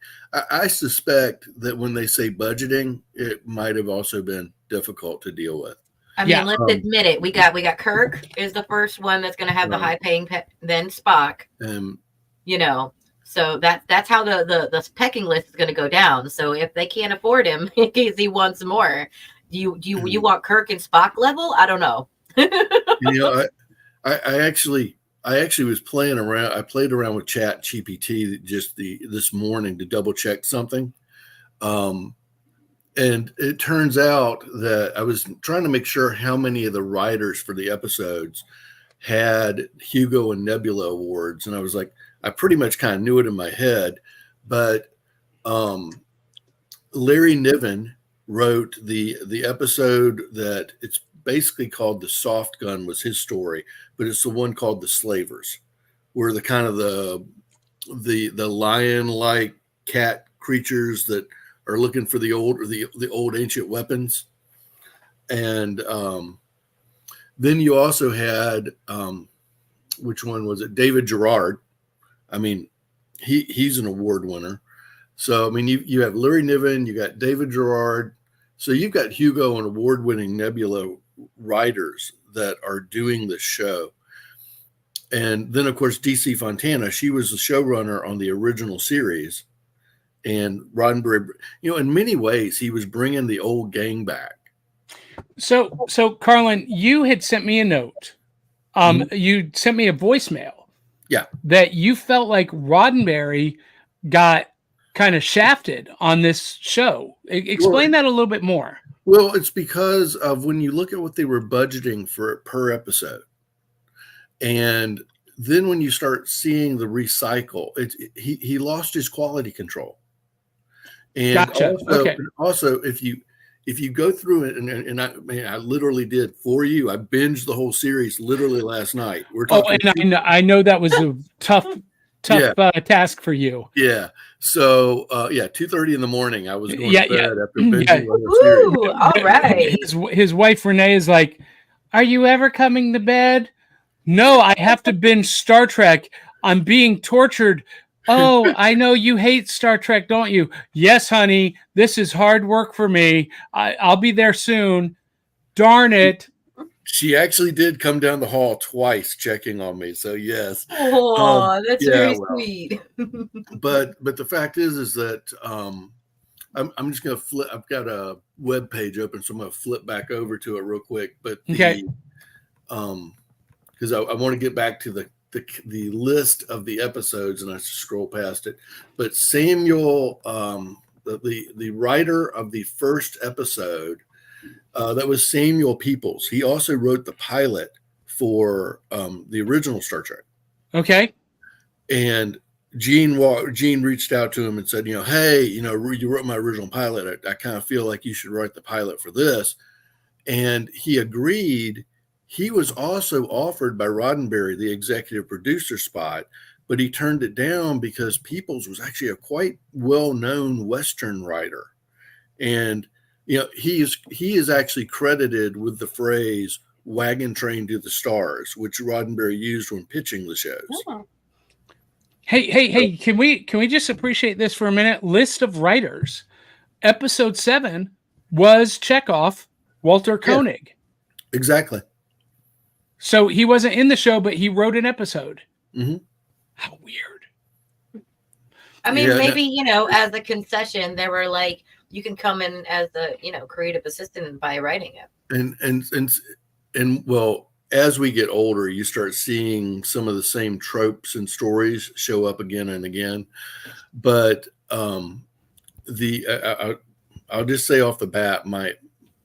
S3: I suspect that when they say budgeting, it might have also been difficult to deal with.
S2: I mean, let's admit it. We got Kirk is the first one that's going to have the high paying then Spock. So that's how the pecking list is going to go down. So if they can't afford him in case he wants more, do you want Kirk and Spock level? I don't know.
S3: I actually was playing around. I played around with Chat GPT just this morning to double check something. And it turns out that I was trying to make sure how many of the writers for the episodes had Hugo and Nebula awards. And I was like, I pretty much kind of knew it in my head, but Larry Niven wrote the episode that it's basically called The Soft Gun was his story, but it's the one called The Slavers, where the kind of the lion-like cat creatures that are looking for the old ancient weapons. And then you also had which one was it? David Gerard. I mean, he's an award winner. So I mean, you have Larry Niven, you got David Gerard. So you've got Hugo and award-winning Nebula writers that are doing the show. And then, of course, DC Fontana, she was the showrunner on the original series. And Roddenberry, in many ways, he was bringing the old gang back. So
S1: Carlin, you had sent me a note. You sent me a voicemail.
S3: Yeah.
S1: That you felt like Roddenberry got kind of shafted on this show. Explain that a little bit more.
S3: Well, it's because of when you look at what they were budgeting for per episode, and then when you start seeing the recycle, he lost his quality control. And
S1: Gotcha.
S3: also, if you go through it, and I literally did for you, I binged the whole series literally last night. We're talking.
S1: And I know that was a tough task for you.
S3: Yeah. So 2:30 in the morning, I was going to bed after binging the whole
S2: Woo,
S3: series.
S2: all right.
S1: His wife Renee is like, "Are you ever coming to bed?" No, I have to binge Star Trek. I'm being tortured. Oh, I know you hate Star Trek, don't you? Yes, honey. This is hard work for me. I'll be there soon. Darn it.
S3: She actually did come down the hall twice checking on me. So yes.
S2: Oh, that's very sweet.
S3: but the fact is that I'm just going to flip. I've got a web page open, so I'm going to flip back over to it real quick. But because I want to get back to the list of the episodes, and I scroll past it. But Samuel, the writer of the first episode, that was Samuel Peoples. He also wrote the pilot for the original Star Trek.
S1: Okay.
S3: And Gene reached out to him and said, hey, you wrote my original pilot. I kind of feel like you should write the pilot for this. And he agreed. He was also offered by Roddenberry the executive producer spot, but he turned it down because Peoples was actually a quite well-known Western writer. And, he is actually credited with the phrase "wagon train to the stars," which Roddenberry used when pitching the shows.
S2: Oh.
S1: Hey, can we just appreciate this for a minute? List of writers. Episode 7 was Chekhov, Walter Koenig.
S3: Yeah, exactly.
S1: So he wasn't in the show, but he wrote an episode.
S3: Mm-hmm.
S1: How weird.
S2: I mean, maybe, as a concession, they were like, you can come in as the, creative assistant by writing it.
S3: And well, as we get older, you start seeing some of the same tropes and stories show up again and again. But I'll just say off the bat,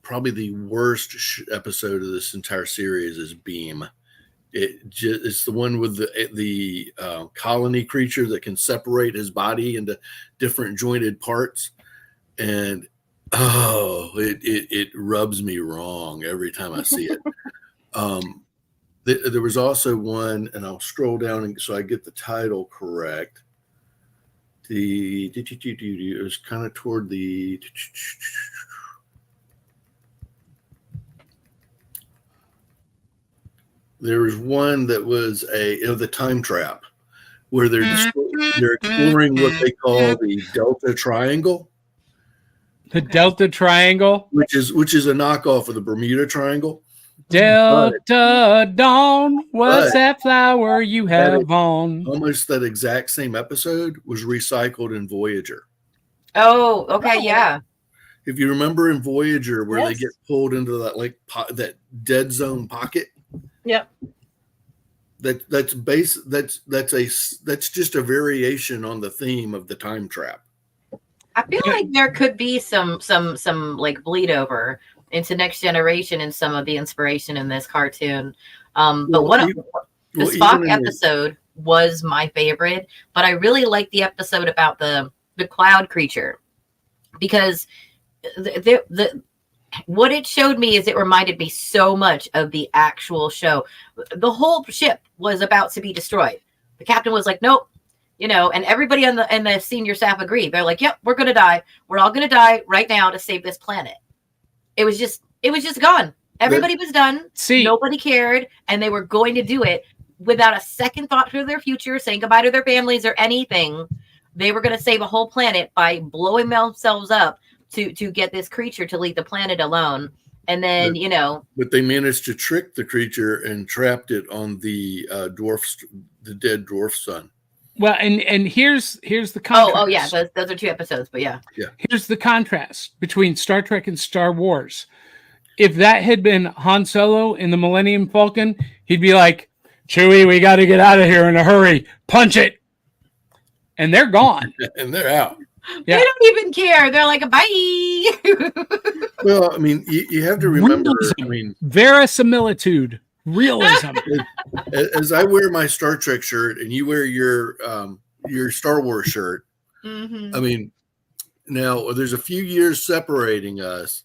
S3: probably the worst episode of this entire series is Beam. It's the one with the colony creature that can separate his body into different jointed parts, and it rubs me wrong every time I see it. There was also one, and I'll scroll down so I get the title correct. It was kind of toward the. There was one that was the time trap, where they're exploring what they call the Delta Triangle.
S1: The Delta Triangle,
S3: which is a knockoff of the Bermuda Triangle.
S1: Delta Dawn, what's that flower you have on?
S3: Almost that exact same episode was recycled in Voyager.
S2: Oh, okay, yeah.
S3: If you remember in Voyager, where they get pulled into that that dead zone pocket.
S4: Yep.
S3: That's just a variation on the theme of the time trap.
S2: I feel like there could be some like bleed over into Next Generation and some of the inspiration in this cartoon. But the Spock episode was my favorite, but I really liked the episode about the cloud creature, because what it showed me is it reminded me so much of the actual show. The whole ship was about to be destroyed. The captain was like, nope, and everybody on the senior staff agreed. They're like, yep, we're going to die. We're all going to die right now to save this planet. It was just gone. Everybody was done. Nobody cared. And they were going to do it without a second thought for their future, saying goodbye to their families or anything. They were going to save a whole planet by blowing themselves up to get this creature to leave the planet alone. And then,
S3: But they managed to trick the creature and trapped it on the dead dwarf sun.
S1: Well, and here's the contrast.
S2: Oh yeah, those are 2 episodes, but yeah.
S1: Here's the contrast between Star Trek and Star Wars. If that had been Han Solo in the Millennium Falcon, he'd be like, Chewie, we got to get out of here in a hurry. Punch it. and they're gone.
S3: And they're out.
S1: Yeah.
S2: They don't even care. They're like, bye.
S3: Well, I mean, you have to remember, I mean,
S1: verisimilitude, realism.
S3: as I wear my Star Trek shirt and you wear your Star Wars shirt,
S2: Mhm.
S3: I mean, now there's a few years separating us,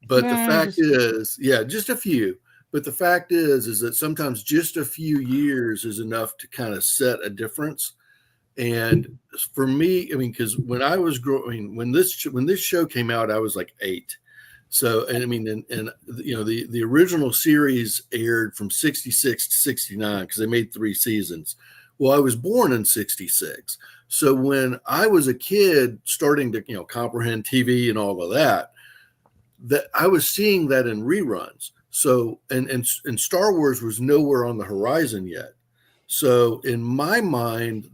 S3: but the fact is, just a few. But the fact is that sometimes just a few years is enough to kind of set a difference. And for me, I mean, because when I was growing, when this show came out, I was like 8. So, and I mean, and you know, the original series aired from 66 to 69 because they made 3 seasons. Well, I was born in 66. So when I was a kid starting to, you know, comprehend TV and all of that I was seeing that in reruns. So, and Star Wars was nowhere on the horizon yet. So in my mind,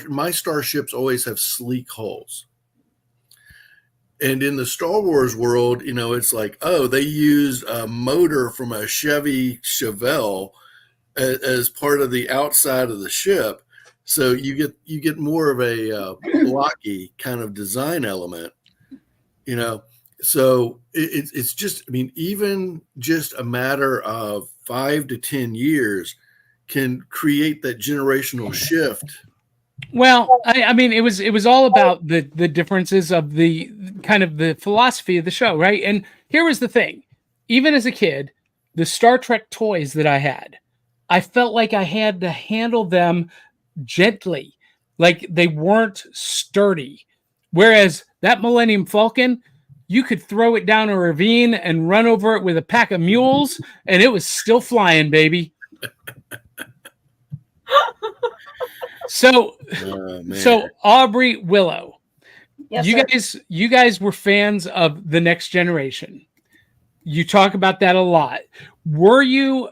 S3: my starships always have sleek hulls. And in the Star Wars world, you know, it's like, oh, they used a motor from a Chevy Chevelle as part of the outside of the ship. So you get more of a blocky kind of design element, you know. So it's just, I mean, even just a matter of 5 to 10 years can create that generational shift.
S1: Well, I mean, it was all about the differences of the kind of the philosophy of the show, right? And here was the thing. Even as a kid, the Star Trek toys that I had, I felt like I had to handle them gently, like they weren't sturdy. Whereas that Millennium Falcon, you could throw it down a ravine and run over it with a pack of mules, and it was still flying, baby. So Aubrey, Willow,
S4: Yes,
S1: you guys were fans of The Next Generation. You talk about that a lot. Were you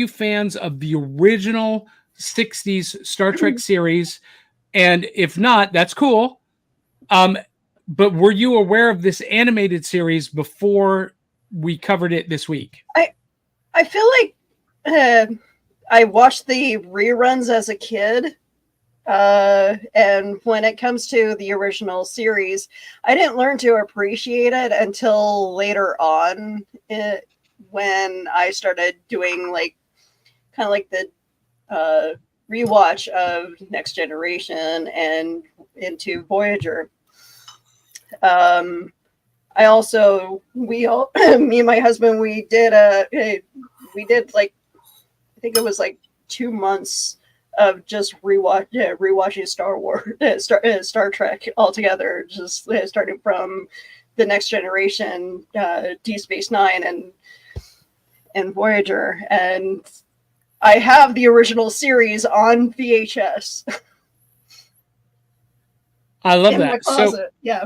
S1: fans of the original 60s Star Trek series? And if not, that's cool. But were you aware of this animated series before we covered it this week?
S4: I feel like I watched the reruns as a kid. And when it comes to the original series, I didn't learn to appreciate it until later on when I started doing like kind of like the rewatch of Next Generation and into Voyager. I also, me and my husband, we did like, I think it was like 2 months of just rewatching Star Trek altogether, just starting from The Next Generation, Deep Space Nine, and Voyager. And I have the original series on VHS.
S1: I love
S4: in
S1: that.
S4: my closet.
S1: So,
S4: yeah.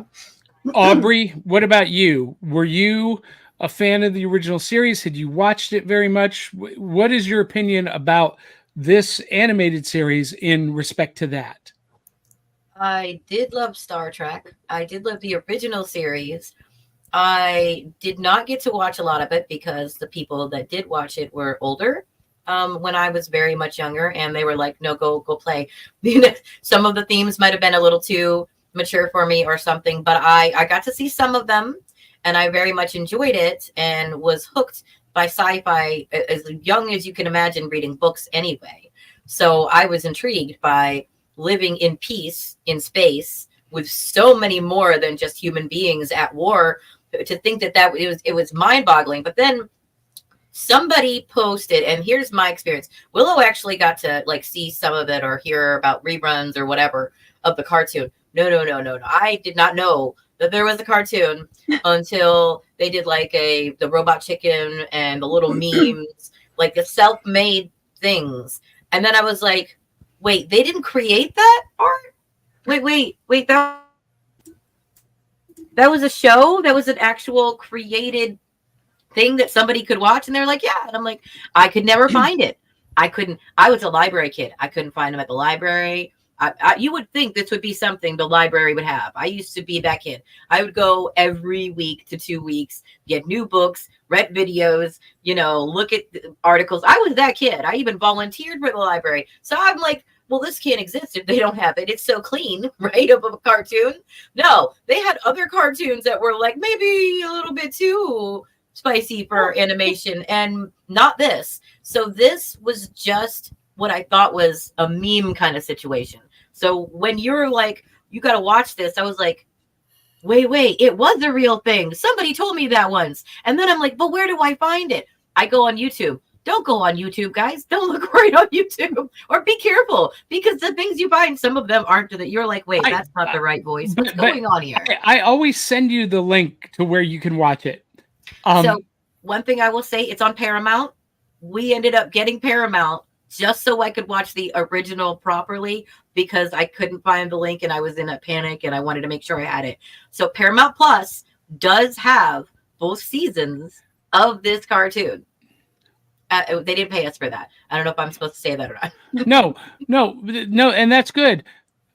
S1: Aubrey, what about you? Were you a fan of the original series? Had you watched it very much? What is your opinion about this animated series in respect to that?
S2: I did love Star Trek. I did love the original series. I did not get to watch a lot of it because the people that did watch it were older when I was very much younger, and they were like, no, go play. Some of the themes might have been a little too mature for me or something, but I got to see some of them, and I very much enjoyed it and was hooked by sci-fi as young as you can imagine, reading books anyway. So I was intrigued by living in peace in space with so many more than just human beings at war. To think that it was mind-boggling. But then somebody posted, and here's my experience. Willow actually got to like see some of it or hear about reruns or whatever of the cartoon. No. I did not know that there was a cartoon until they did like the robot chicken and the little memes, like the self-made things. And then I was like, wait, they didn't create that art? Wait, that was a show? That was an actual created thing that somebody could watch? And they're like, yeah. And I'm like, I could never find it. I was a library kid. I couldn't find them at the library. You would think this would be something the library would have. I used to be that kid. I would go every week to 2 weeks, get new books, rent videos, look at articles. I was that kid. I even volunteered for the library. So I'm like well, this can't exist if they don't have it. It's so clean, right? Of a cartoon. No, they had other cartoons that were like maybe a little bit too spicy for animation, and not this. So this was just what I thought was a meme kind of situation. So when you're like, you got to watch this, I was like, wait, it was a real thing. Somebody told me that once. And then I'm like, but where do I find it? I go on YouTube. Don't go on YouTube, guys. Don't look right on YouTube, or be careful, because the things you find, some of them aren't that you're like, wait, that's not the right voice. What's going on here?
S1: I always send you the link to where you can watch it.
S2: So one thing I will say, it's on Paramount. We ended up getting Paramount just so I could watch the original properly, because I couldn't find the link and I was in a panic and I wanted to make sure I had it. So Paramount Plus does have both seasons of this cartoon. They didn't pay us for that. I don't know if I'm supposed to say that or not.
S1: No, and that's good.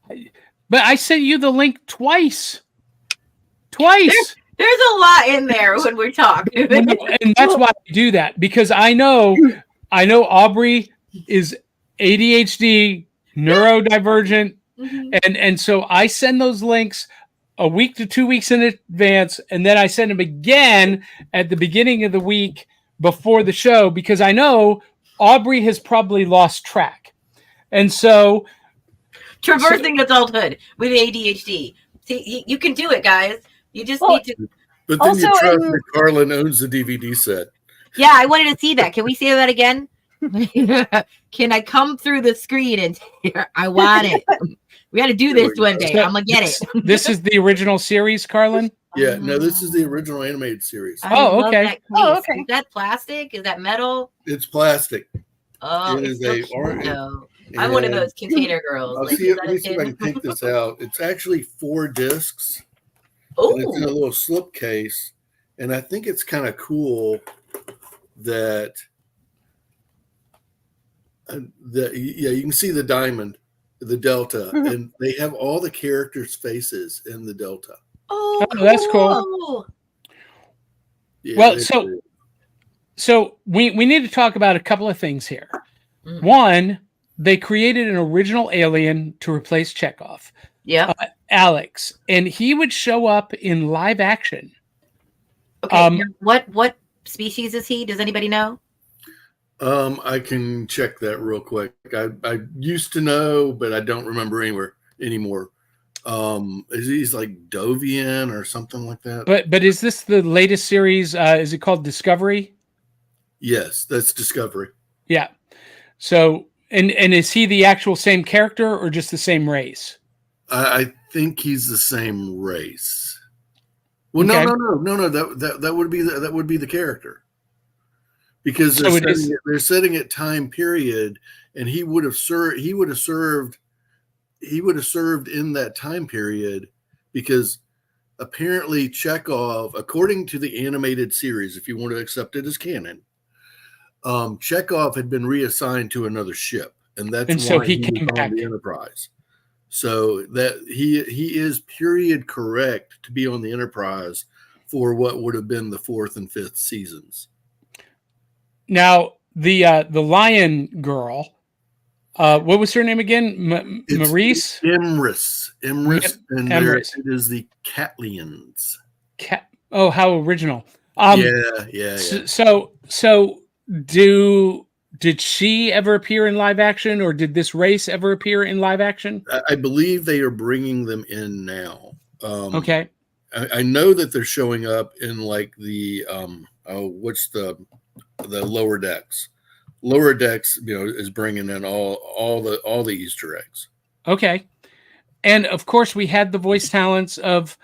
S1: But I sent you the link twice. There's
S2: a lot in there when we're talking.
S1: And that's why I do that, because I know Aubrey is ADHD, neurodivergent, and so I send those links a week to 2 weeks in advance, and then I send them again at the beginning of the week before the show, because I know Aubrey has probably lost track. And so
S2: traversing adulthood with ADHD. See, you can do it, guys. You just need to.
S3: But then you trust that Carlin owns the DVD set.
S2: Yeah, I wanted to see that. Can we say that again? Can I come through the screen and I want it? We got to do this one day. I'm gonna get it.
S1: This is the original series, Carlin?
S3: Yeah, no, this is the original animated series.
S1: Okay.
S2: Okay. Is that plastic? Is that metal?
S3: It's plastic.
S2: Oh,
S3: it
S2: it's
S3: is
S2: so
S3: a
S2: cute,
S3: orange.
S2: though. I'm one of those container girls.
S3: Let me see if I can take this out. It's actually 4 discs.
S2: Oh,
S3: it's in a little slip case, and I think it's kind of cool that you can see the diamond, the delta, and they have all the characters' faces in the delta.
S2: Oh,
S1: that's cool.
S3: Yeah,
S1: well, so we need to talk about a couple of things here. One, they created an original alien to replace Chekhov.
S2: Yeah,
S1: Alex, and he would show up in live action.
S2: Okay, what species is he? Does anybody know?
S3: I can check that real quick. I used to know, but I don't remember anymore. He's like Dovian or something like that.
S1: But is this the latest series? Is it called Discovery?
S3: Yes, that's Discovery.
S1: Yeah. So, and is he the actual same character or just the same race?
S3: I think he's the same race. Well,
S1: okay.
S3: No. That would be the character, because they're setting it time period, and he would have served in that time period, because apparently Chekhov, according to the animated series, if you want to accept it as canon, Chekhov had been reassigned to another ship, and why he came back on the Enterprise. So that he is period correct to be on the Enterprise for what would have been the 4th and 5th seasons.
S1: Now the lion girl, what was her name again? Maurice?
S3: Emrys, and
S1: Emrys.
S3: It is the Catlians.
S1: Oh, how original!
S3: Yeah.
S1: So did she ever appear in live action, or did this race ever appear in live action?
S3: I believe they are bringing them in now.
S1: Okay.
S3: I know that they're showing up in like the what's the lower decks. Lower decks, is bringing in all the Easter eggs.
S1: Okay. And of course, we had the voice talents of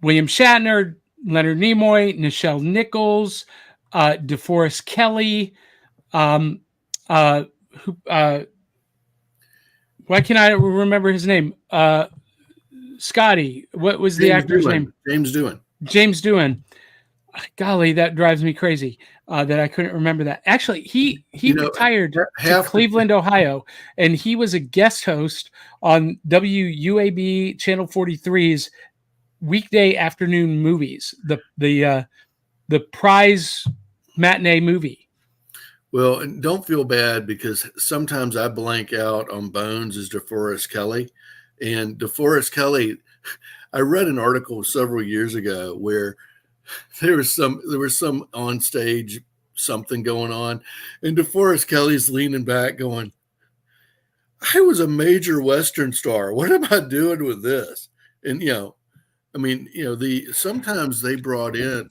S1: William Shatner, Leonard Nimoy, Nichelle Nichols, DeForest Kelley. Why can't I remember his name? Scotty. What was the actor's name?
S3: James Doohan.
S1: James Doohan. Golly, that drives me crazy that I couldn't remember that. Actually, he retired to Cleveland, Ohio, and he was a guest host on WUAB Channel 43's weekday afternoon movies, the prize matinee movie.
S3: Well, and don't feel bad because sometimes I blank out on Bones as DeForest Kelly. And DeForest Kelly, I read an article several years ago where there was some on stage something going on, and DeForest Kelly's leaning back going, I was a major Western star. What am I doing with this? And I mean, sometimes they brought in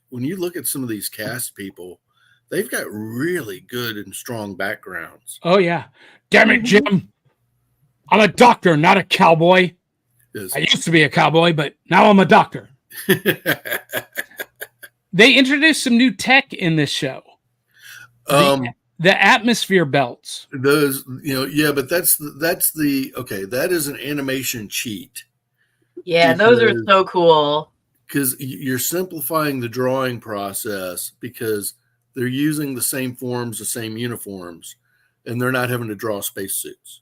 S3: when you look at some of these cast people, they've got really good and strong backgrounds.
S1: Oh yeah. Damn it, Jim. I'm a doctor, not a cowboy.
S3: Yes.
S1: I used to be a cowboy, but now I'm a doctor. They introduced some new tech in this show. The atmosphere belts.
S3: Those, but that is an animation cheat.
S2: Yeah, those are so cool.
S3: Because you're simplifying the drawing process because they're using the same forms, the same uniforms, and they're not having to draw spacesuits.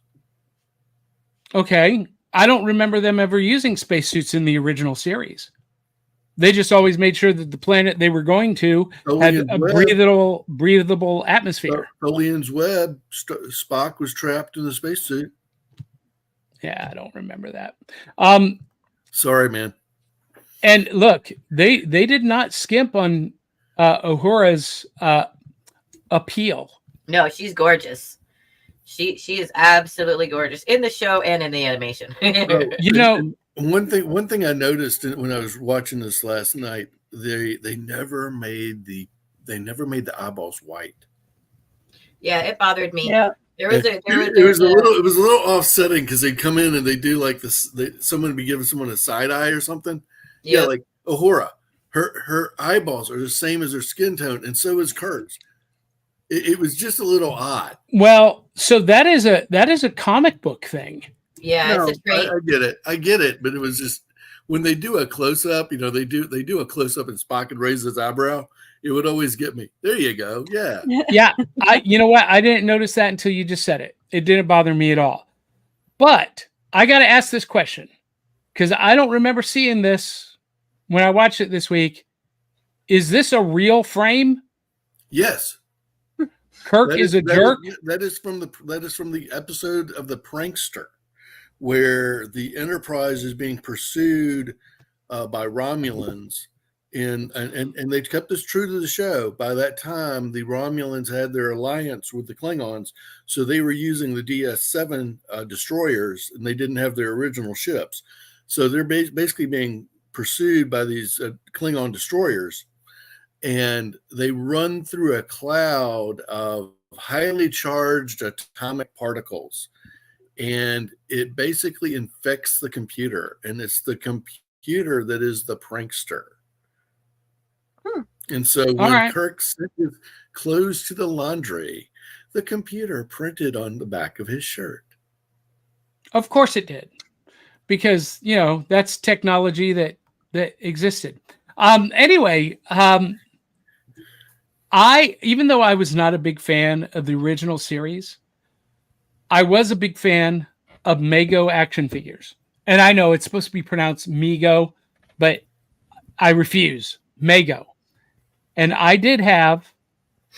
S1: Okay. I don't remember them ever using spacesuits in the original series. They just always made sure that the planet they were going to had a breathable atmosphere.
S3: Alien's Web, Spock was trapped in the spacesuit.
S1: Yeah, I don't remember that.
S3: Sorry, man.
S1: And look, they did not skimp on Uhura's appeal.
S2: No, she's gorgeous. She is absolutely gorgeous in the show and in the animation.
S3: One thing I noticed when I was watching this last night, they never made the eyeballs white.
S2: Yeah, it bothered me.
S4: Yeah.
S3: It was a little offsetting because they come in and they do like this. Someone would be giving someone a side eye or something.
S2: Yep.
S3: Yeah, like Uhura, her eyeballs are the same as her skin tone, and so is Kirk's. It was just a little odd.
S1: Well, so that is a comic book thing.
S2: Yeah,
S3: No,
S2: it's a trait.
S3: I get it, but it was just when they do a close up, they do a close up and Spock and raise his eyebrow. It would always get me. There you go. Yeah.
S1: Yeah. You know what? I didn't notice that until you just said it. It didn't bother me at all. But I got to ask this question because I don't remember seeing this when I watched it this week. Is this a real frame?
S3: Yes.
S1: Kirk is a jerk.
S3: That is from the episode of The Prankster, where the Enterprise is being pursued by Romulans, and they kept this true to the show. By that time, the Romulans had their alliance with the Klingons, so they were using the DS-7 destroyers, and they didn't have their original ships. So they're basically being pursued by these Klingon destroyers. And they run through a cloud of highly charged atomic particles, and it basically infects the computer, and it's the computer that is the prankster. And so when Kirk sent his clothes to the laundry, the computer printed on the back of his shirt.
S1: Of course it did, because that's technology that existed. Anyway. Even though I was not a big fan of the original series, I was a big fan of Mego action figures. And I know it's supposed to be pronounced Mego, but I refuse. Mego. And I did have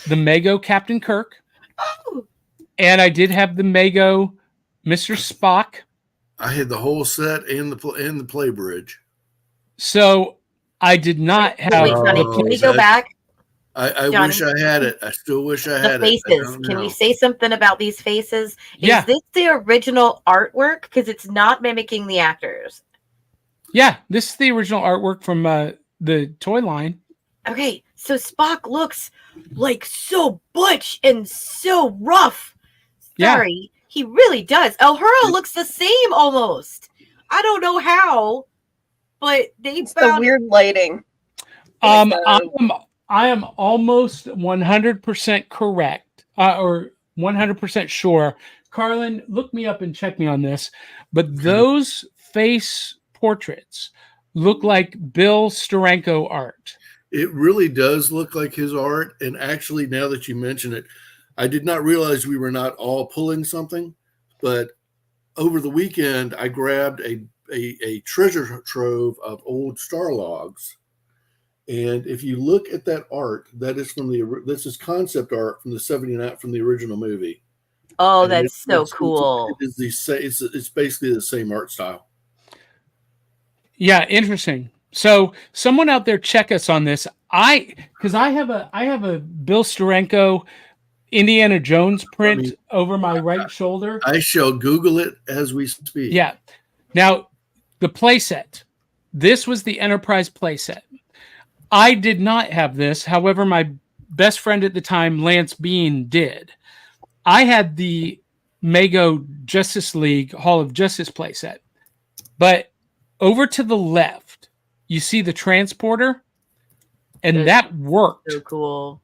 S1: the Mego Captain Kirk.
S2: Oh.
S1: And I did have the Mego Mr. Spock.
S3: I had the whole set and the play bridge.
S1: So I did not have...
S2: Wait, Sonny, can we go back?
S3: I wish I had it. I still wish I had
S2: it. The faces. Can we say something about these faces? Is this the original artwork? Because it's not mimicking the actors.
S1: Yeah, this is the original artwork from the toy line.
S2: Okay, so Spock looks like so butch and so rough. Sorry, he really does. Uhura looks the same almost. I don't know how, but it's
S4: the weird lighting.
S1: I am almost 100% correct, or 100% sure. Carlin, look me up and check me on this. But those face portraits look like Bill Steranko art.
S3: It really does look like his art. And actually, now that you mention it, I did not realize we were not all pulling something. But over the weekend, I grabbed a treasure trove of old star logs. And if you look at that art, that is this is concept art from the 79 from the original movie.
S2: Oh,
S3: And
S2: that's so cool.
S3: It's basically the same art style.
S1: Yeah, interesting. So someone out there check us on this. Because I have a Bill Steranko Indiana Jones print over my right shoulder.
S3: I shall Google it as we speak.
S1: Yeah. Now, the playset. This was the Enterprise playset. I did not have this. However, my best friend at the time, Lance Bean, did. I had the Mego Justice League Hall of Justice playset. But over to the left, you see the transporter, and that worked.
S2: So cool.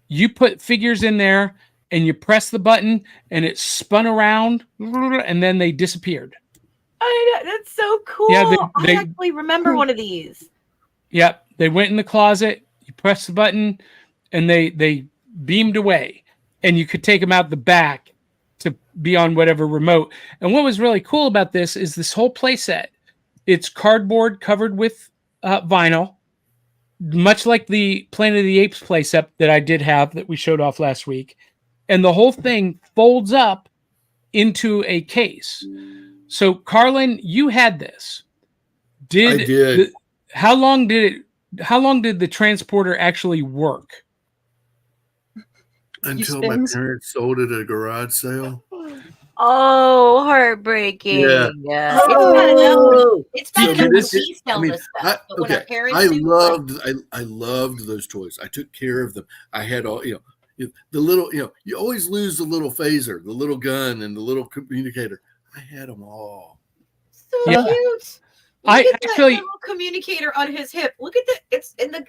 S1: You put figures in there, and you press the button, and it spun around, and then they disappeared.
S2: I know, that's so cool.
S1: Yeah, they
S2: I actually remember one of these.
S1: Yep, they went in the closet. You press the button, and they beamed away, and you could take them out the back to be on whatever remote. And what was really cool about this is this whole playset. It's cardboard covered with vinyl, much like the Planet of the Apes playset that I did have that we showed off last week. And the whole thing folds up into a case. So, Carlin, you had this.
S3: I did.
S1: How long did the transporter actually work?
S3: Until my parents sold it at a garage sale.
S2: Oh, heartbreaking.
S3: Yeah.
S2: It's not
S3: So,
S2: we sell this stuff, but when our parents
S3: I loved those toys. I took care of them. I had all, the little, you always lose the little phaser, the little gun, and the little communicator. I had them all.
S2: So cute.
S1: I
S2: Look at
S1: actually
S2: that little communicator on his hip. Look at that. It's in the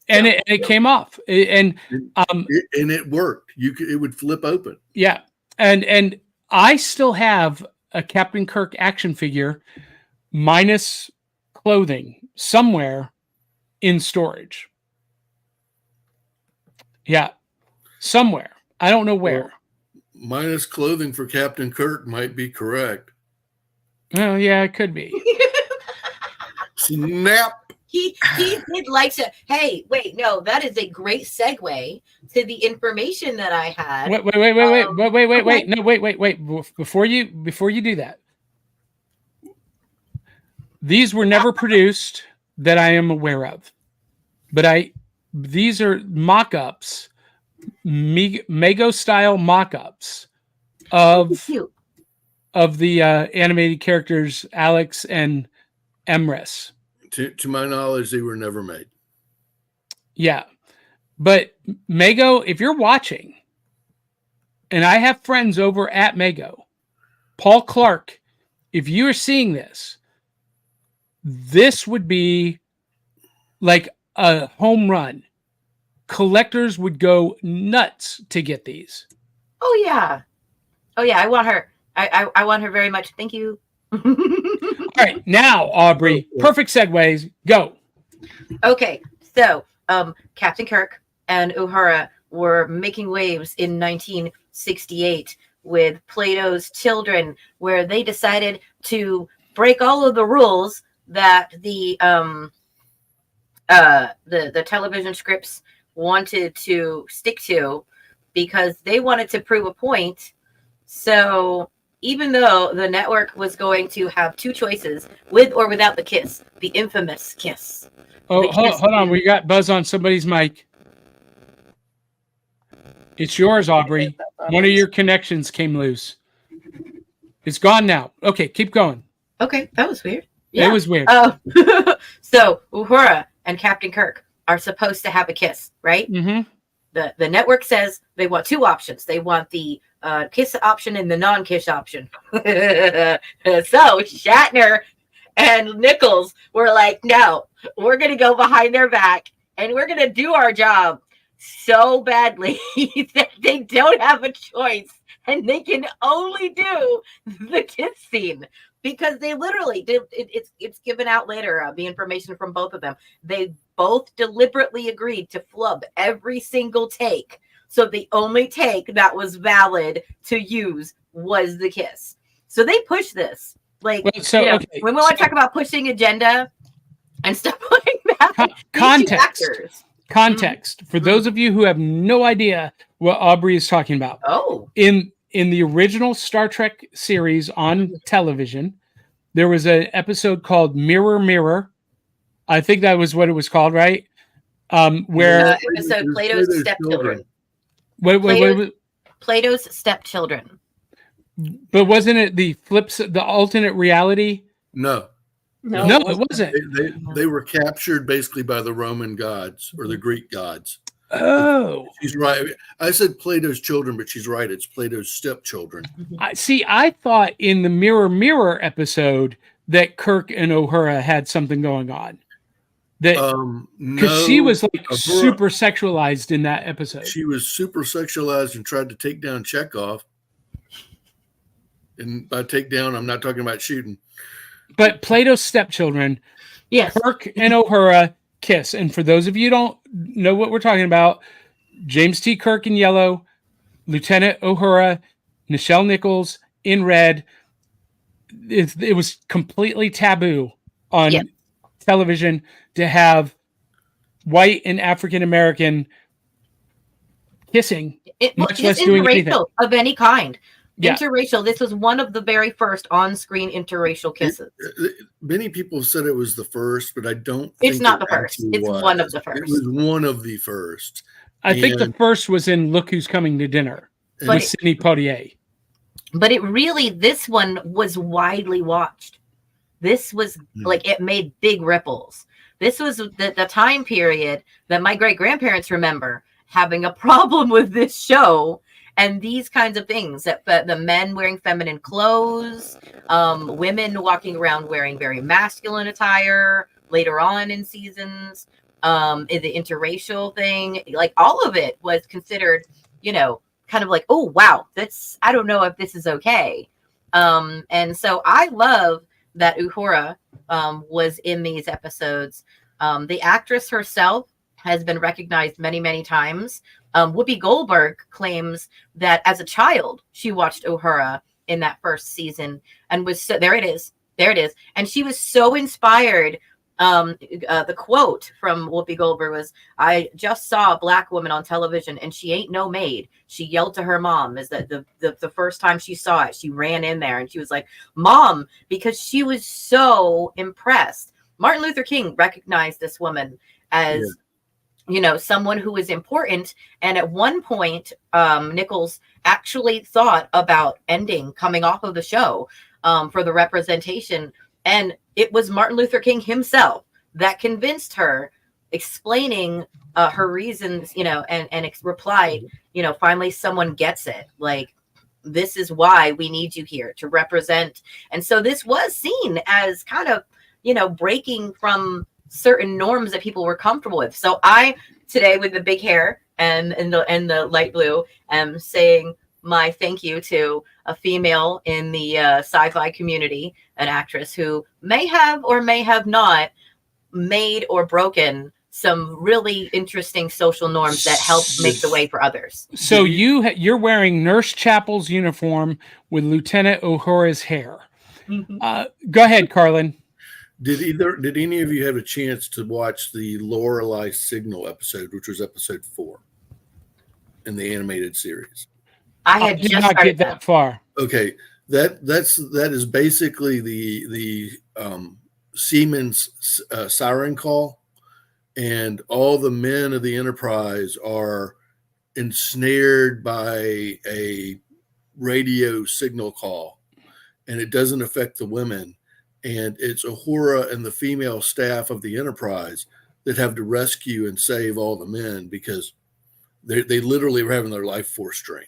S1: and it came off, and
S3: it worked. It would flip open.
S1: Yeah, and I still have a Captain Kirk action figure minus clothing somewhere in storage. Yeah, somewhere. I don't know where.
S3: Well, minus clothing for Captain Kirk might be correct.
S1: Oh, yeah, it could be.
S3: Snap.
S2: He did like to. Hey, wait, no, that is a great segue to the information that I had.
S1: Wait. No, wait. Before you do that, these were never produced that I am aware of, but these are mock-ups, Mego style mock-ups of the animated characters Alex and Emrys.
S3: To my knowledge, they were never made.
S1: Yeah. But Mego, if you're watching, and I have friends over at Mego, Paul Clark, if you are seeing this would be like a home run. Collectors would go nuts to get these.
S2: Oh, yeah. I want her. I want her very much. Thank you.
S1: All right, now, Aubrey, perfect segues. Go.
S2: Okay, so Captain Kirk and Uhura were making waves in 1968 with Plato's Children, where they decided to break all of the rules that the television scripts wanted to stick to, because they wanted to prove a point. So even though the network was going to have two choices, with or without the kiss, the infamous kiss.
S1: Oh, hold on. We got buzz on somebody's mic. It's yours, Aubrey. One of your connections came loose. It's gone now. Okay, keep going.
S2: Okay, that was weird. Yeah.
S1: It was weird.
S2: So Uhura and Captain Kirk are supposed to have a kiss, right?
S1: Mm-hmm.
S2: The network says they want two options. They want the kiss option and the non-kiss option. So Shatner and Nichols were like, no, we're going to go behind their back and we're going to do our job so badly that they don't have a choice and they can only do the kiss scene, because they literally did. It's given out later, the information from both of them. They both deliberately agreed to flub every single take. So the only take that was valid to use was the kiss. So they pushed this. Like,
S1: okay.
S2: when we want to talk about pushing agenda and stuff like that,
S1: context.
S2: Actors.
S1: For those of you who have no idea what Aubrey is talking about.
S2: Oh.
S1: In the original Star Trek series on television, there was an episode called Mirror Mirror. I think that was what it was called, right? Where
S2: Episode Plato's Stepchildren. Plato's Stepchildren.
S1: But wasn't it the alternate reality?
S3: No.
S1: No, it wasn't.
S3: They were captured basically by the Roman gods or the Greek gods.
S1: Oh,
S3: she's right. I said Plato's children, but she's right. It's Plato's stepchildren.
S1: I thought in the Mirror Mirror episode that Kirk and Uhura had something going on. That because she was like super sexualized in that episode.
S3: She was super sexualized and tried to take down Chekhov. And by take down, I'm not talking about shooting.
S1: But Plato's stepchildren,
S2: yes,
S1: Kirk and Uhura kiss. And for those of you who don't know what we're talking about, James T. Kirk in yellow, Lieutenant Uhura, Nichelle Nichols in red. It was completely taboo on television to have white and African American kissing, much less doing anything
S2: of any kind.
S1: Yeah.
S2: Interracial. This was one of the very first on-screen interracial kisses.
S3: Many people said it was the first, but I don't think
S2: it's not the first. It's one of the first.
S3: It was one of the first.
S1: I think the first was in Look Who's Coming to Dinner with Sidney Poitier.
S2: But this one was widely watched. This was like, it made big ripples. This was the time period that my great-grandparents remember having a problem with this show. And these kinds of things, that the men wearing feminine clothes, women walking around wearing very masculine attire later on in seasons, the interracial thing, like all of it was considered, kind of like, oh, wow, I don't know if this is okay. And so I love that Uhura was in these episodes. The actress herself has been recognized many, many times. Whoopi Goldberg claims that as a child, she watched Uhura in that first season and was there it is. And she was so inspired. The quote from Whoopi Goldberg was, "I just saw a black woman on television and she ain't no maid." She yelled to her mom. Is that the first time she saw it, she ran in there and she was like, "Mom," because she was so impressed. Martin Luther King recognized this woman as someone who is important. And at one point, Nichols actually thought about coming off of the show for the representation. And it was Martin Luther King himself that convinced her, explaining her reasons, and replied, finally someone gets it. Like, this is why we need you here to represent. And so this was seen as kind of, breaking from certain norms that people were comfortable with. So I today, with the big hair and the light blue, am saying my thank you to a female in the sci-fi community, an actress who may have or may have not made or broken some really interesting social norms that help make the way for others.
S1: So you're wearing Nurse Chapel's uniform with Lieutenant Uhura's hair. Mm-hmm. Go ahead, Carlin.
S3: Did any of you have a chance to watch the Lorelei Signal episode, which was episode 4 in the animated series?
S2: I did not get
S1: that far.
S3: Okay, that is basically the Siemens siren call, and all the men of the Enterprise are ensnared by a radio signal call, and it doesn't affect the women. And it's Uhura and the female staff of the Enterprise that have to rescue and save all the men because they literally were having their life force drained.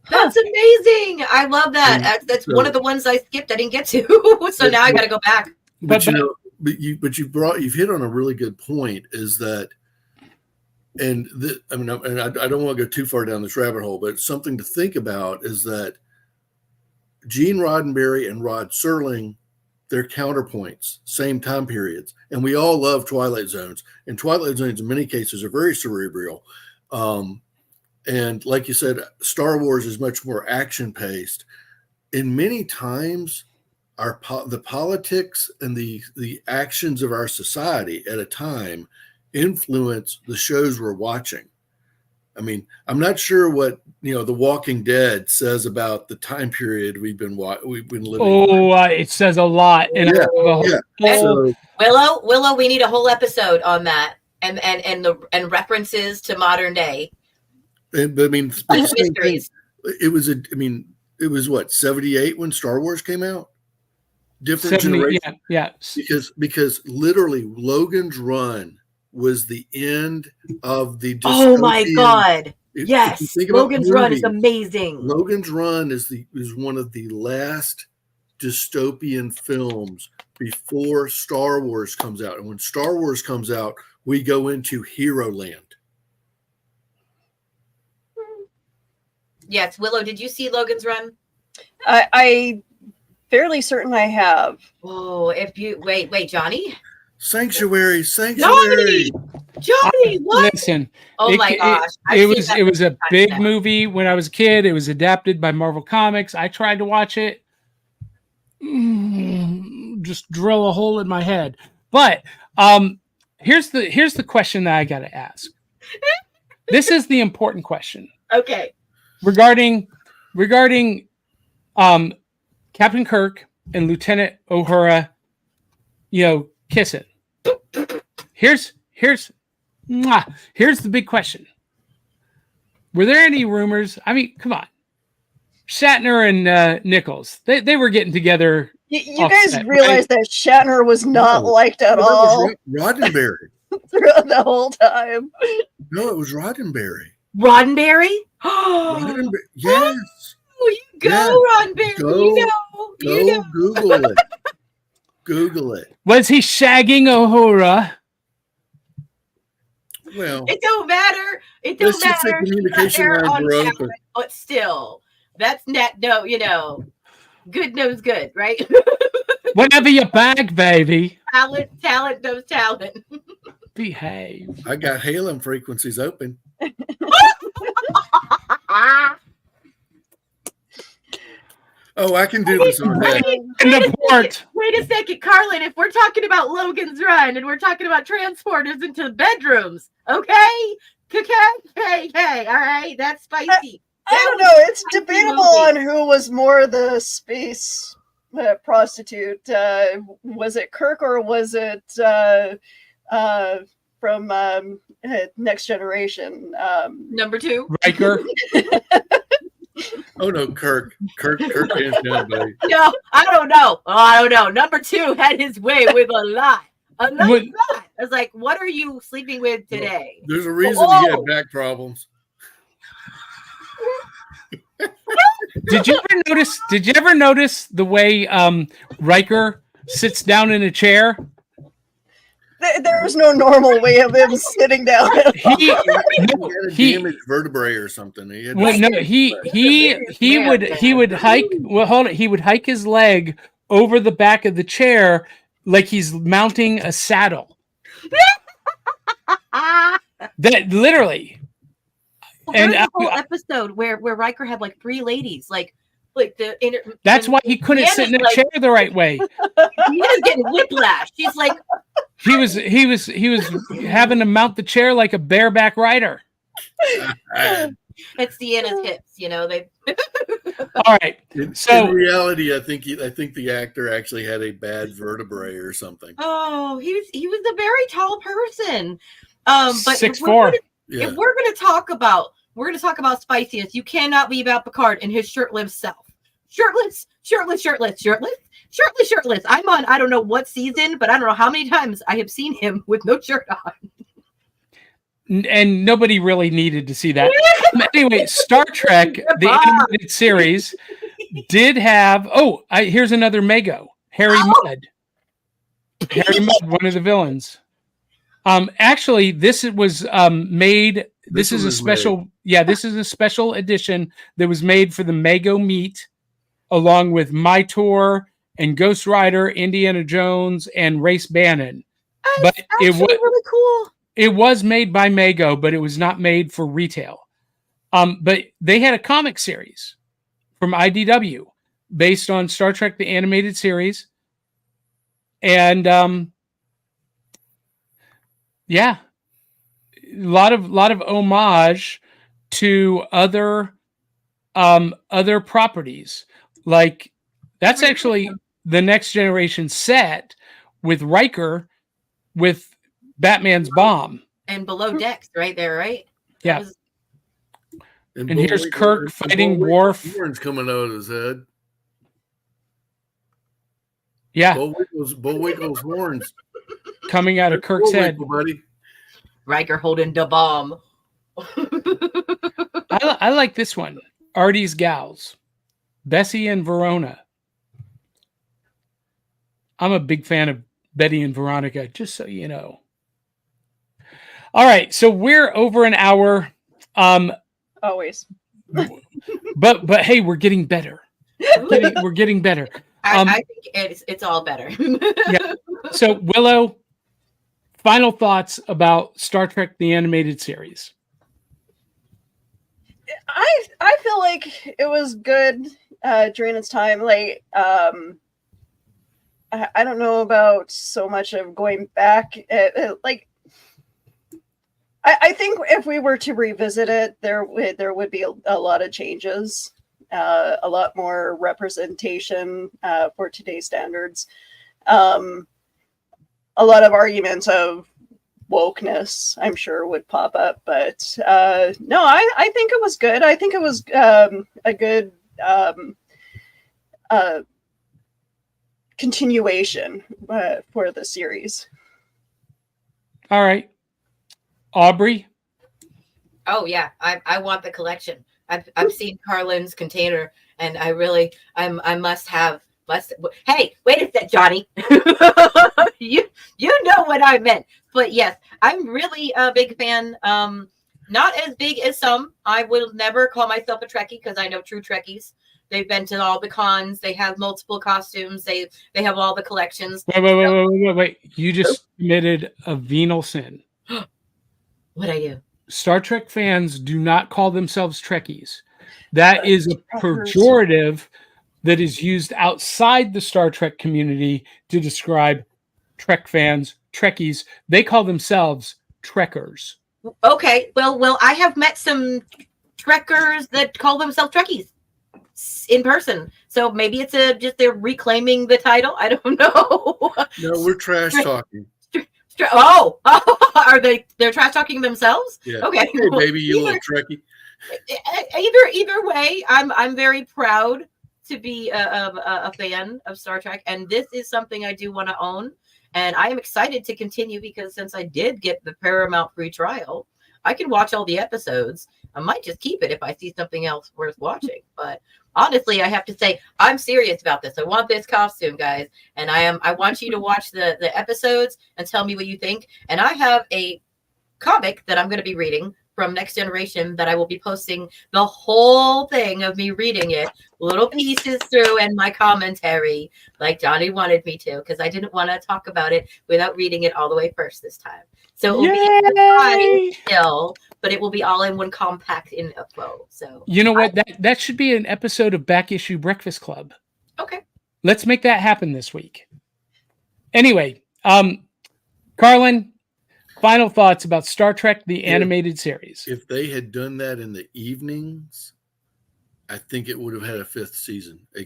S2: That's amazing. I love that. That's one of the ones I skipped. I didn't get to. So now I got to go back.
S3: But you've hit on a really good point, is that, and I don't want to go too far down this rabbit hole, but something to think about is that Gene Roddenberry and Rod Serling, they're counterpoints, same time periods. And we all love Twilight Zones. And Twilight Zones, in many cases, are very cerebral. And like you said, Star Wars is much more action-paced. And many times, the politics and the actions of our society at a time influence the shows we're watching. I mean, I'm not sure what The Walking Dead says about the time period we've been living.
S1: Oh, it says a lot. And
S3: So,
S2: Willow, we need a whole episode on that, and references to modern day.
S3: But I mean,
S2: mysteries.
S3: It was what, 78 when Star Wars came out? Different
S1: 70,
S3: generation.
S1: Yeah.
S3: Because literally Logan's Run was the end of the dystopian.
S2: Oh my God. Yes.
S3: If you think about
S2: Logan's Run is
S3: movies,
S2: amazing.
S3: Logan's Run is one of the last dystopian films before Star Wars comes out. And when Star Wars comes out, we go into Hero Land.
S2: Yes, Willow, did you see Logan's Run?
S4: I fairly certain I have.
S2: Oh, if you wait, Johnny.
S3: Sanctuary.
S2: Johnny, what?
S1: Listen.
S2: Oh my gosh!
S1: It was a big movie when I was a kid. It was adapted by Marvel Comics. I tried to watch it. Just drill a hole in my head. But here's the question that I got to ask. This is the important question.
S2: Okay.
S1: Regarding Captain Kirk and Lieutenant Uhura, kissing. Here's the big question. Were there any rumors? I mean, come on. Shatner and Nichols, they were getting together.
S4: You guys realize that Shatner was not liked at all.
S3: Roddenberry.
S4: Throughout the whole time.
S3: No, it was Roddenberry.
S2: Roddenberry?
S3: Roddenberry. Yes.
S2: Oh, you go, Roddenberry.
S3: Go Google it. Google it.
S1: Was he shagging Uhura?
S3: Well,
S2: it don't matter. It don't matter.
S3: Communication lines were open.
S2: But still, that's net. No, good knows good, right?
S1: Whatever you bag, baby.
S2: Talent knows talent.
S1: Behave.
S3: I got hailing frequencies open. Oh, I can do this on that.
S2: Wait a second, Carlin. If we're talking about Logan's Run and we're talking about transporters into bedrooms, okay? Hey, all right, that's spicy.
S4: I don't know. It's debatable on who was more the space prostitute. Was it Kirk or was it from Next Generation?
S2: Number 2,
S1: Riker.
S3: Oh no, Kirk hands down, buddy.
S2: No, I don't know. Number 2 had his way with a lot. A lot. I was like, what are you sleeping with today?
S3: There's a reason he had back problems.
S1: Did you ever notice the way Riker sits down in a chair?
S4: There was no normal way of him sitting down.
S3: He had a damaged vertebrae or something. He would hike. Well, hold it. He would hike his leg over the back of the chair like he's mounting a saddle. That literally.
S2: There's a whole episode where Riker had like 3 ladies,
S1: That's why he couldn't sit in a chair the right way.
S2: He was getting whiplash. He's like,
S1: he was having to mount the chair like a bareback rider.
S2: It's Deanna's hips, They.
S1: All right. So
S3: in reality, I think the actor actually had a bad vertebrae or something.
S2: Oh, he was a very tall person. But
S1: 6'4".
S2: If we're going to talk about spiciness, you cannot leave out Picard and his shirtless self. Shirtless. I'm on, I don't know what season, but I don't know how many times I have seen him with no shirt on.
S1: And nobody really needed to see that. Anyway, Star Trek, the animated series, did have. Here's another Mago, Harry Mudd. Harry Mudd, one of the villains. Actually, this was made. This is a special. Yeah, this is a special edition that was made for the Mago meet, along with My Tour and Ghost Rider, Indiana Jones, and Race Bannon. But it was
S2: really cool.
S1: It was made by Mago, but it was not made for retail. But they had a comic series from IDW based on Star Trek the Animated Series. And yeah, a lot of homage to other properties. Like that's actually the Next Generation set with Riker with Batman's bomb.
S2: And below decks, right there, right?
S1: Yeah. And here's Kirk fighting Worf.
S3: Horns coming out of his head.
S1: Yeah.
S3: Bullwinkle's horns
S1: coming out of Kirk's head.
S3: Buddy.
S2: Riker holding the bomb.
S1: I like this one. Artie's Gals. Bessie and Verona. I'm a big fan of Betty and Veronica, just so you know. All right, so we're over an hour.
S4: Always.
S1: But hey, we're getting better. We're getting better.
S2: I think it's all better.
S1: Yeah. So Willow, final thoughts about Star Trek the Animated Series.
S4: I feel like it was good during its time. Like I don't know about so much of going back. Like I think if we were to revisit it, there would be a lot of changes, a lot more representation for today's standards, a lot of arguments of wokeness, I'm sure, would pop up. But no, I think it was good. I think it was a good continuation for the series.
S1: All right. Aubrey?
S2: Oh yeah, I want the collection. I've seen Carlin's container, and I must. Hey, wait a sec, Johnny. you know what I meant. But yes, I'm really a big fan. Not as big as some. I will never call myself a Trekkie because I know true Trekkies. They've been to all the cons. They have multiple costumes. They have all the collections.
S1: Wait. You just committed a venal sin.
S2: What'd I do?
S1: Star Trek fans do not call themselves Trekkies. That is a pejorative that is used outside the Star Trek community to describe Trek fans, Trekkies. They call themselves Trekkers.
S2: Okay, well, I have met some Trekkers that call themselves Trekkies in person. So maybe it's just they're reclaiming the title. I don't know.
S3: No, we're trash talking.
S2: Oh, are they're trash talking themselves?
S3: Yeah.
S2: Okay.
S3: Hey, baby, you little Trekkie.
S2: Either way, I'm very proud to be a fan of Star Trek, and this is something I do want to own, and I am excited to continue because since I did get the Paramount free trial, I can watch all the episodes. I might just keep it if I see something else worth watching. But honestly, I have to say I'm serious about this. I want this costume, guys, and I want you to watch the episodes and tell me what you think. And I have a comic that I'm going to be reading from Next Generation that I will be posting the whole thing of me reading it, little pieces through, and my commentary, like Johnny wanted me to, because I didn't want to talk about it without reading it all the way first this time. So it will be still, but it will be all in one compact info. So
S1: you know what? That should be an episode of Back Issue Breakfast Club.
S2: Okay.
S1: Let's make that happen this week. Anyway, Carlin, final thoughts about Star Trek, the animated series.
S3: If they had done that in the evenings, I think it would have had a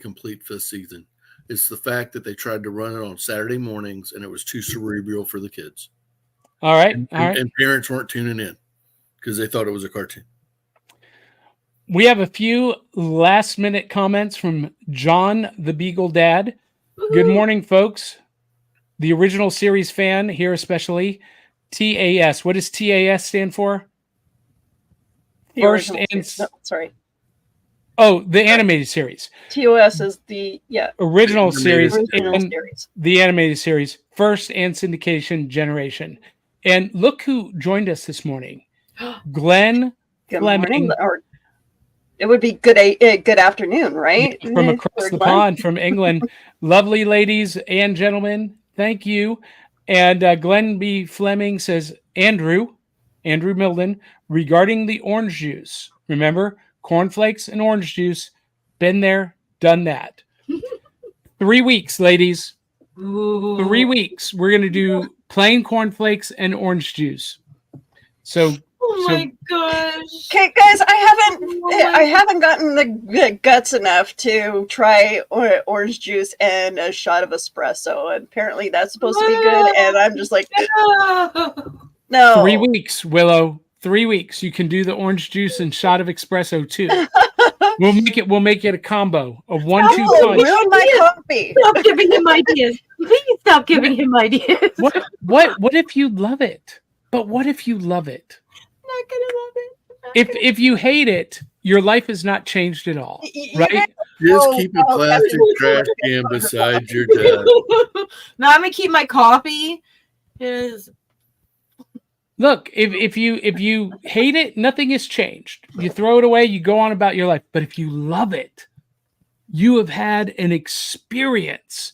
S3: complete fifth season. It's the fact that they tried to run it on Saturday mornings and it was too cerebral for the kids.
S1: All right.
S3: And parents weren't tuning in because they thought it was a cartoon.
S1: We have a few last minute comments from John the Beagle Dad. Woo-hoo. Good morning, folks. The original series fan here, especially. TAS. What does TAS stand for?
S4: The
S1: animated series.
S4: TOS is the
S1: original series.
S4: Series.
S1: The animated series, first and syndication generation. And look who joined us this morning. Glenn Fleming.
S4: Or it would be good afternoon, right?
S1: From across the pond from England. Lovely ladies and gentlemen, thank you. And Glenn B. Fleming says, Andrew Milden, regarding the orange juice. Remember, cornflakes and orange juice, been there, done that. 3 weeks, ladies.
S2: Ooh.
S1: 3 weeks. We're going to do plain cornflakes and orange juice. So,
S2: Oh my gosh.
S4: Okay, guys,
S2: Oh
S4: I haven't gotten the guts enough to try orange juice and a shot of espresso. And apparently that's supposed to be good, and I'm just like, no.
S1: 3 weeks, Willow. 3 weeks. You can do the orange juice and shot of espresso too. We'll make it a combo. A 1-2 punch.
S4: Ruin my coffee.
S2: Stop giving him ideas. Please stop giving him ideas.
S1: What if you love it? But what if you love it?
S2: I'm not gonna love it.
S1: If you hate it, your life has not changed at all, right?
S3: Just keep a plastic trash can beside your desk.
S2: Now I'm gonna keep my coffee.
S1: Look, if you hate it, nothing has changed. You throw it away, you go on about your life. But if you love it, you have had an experience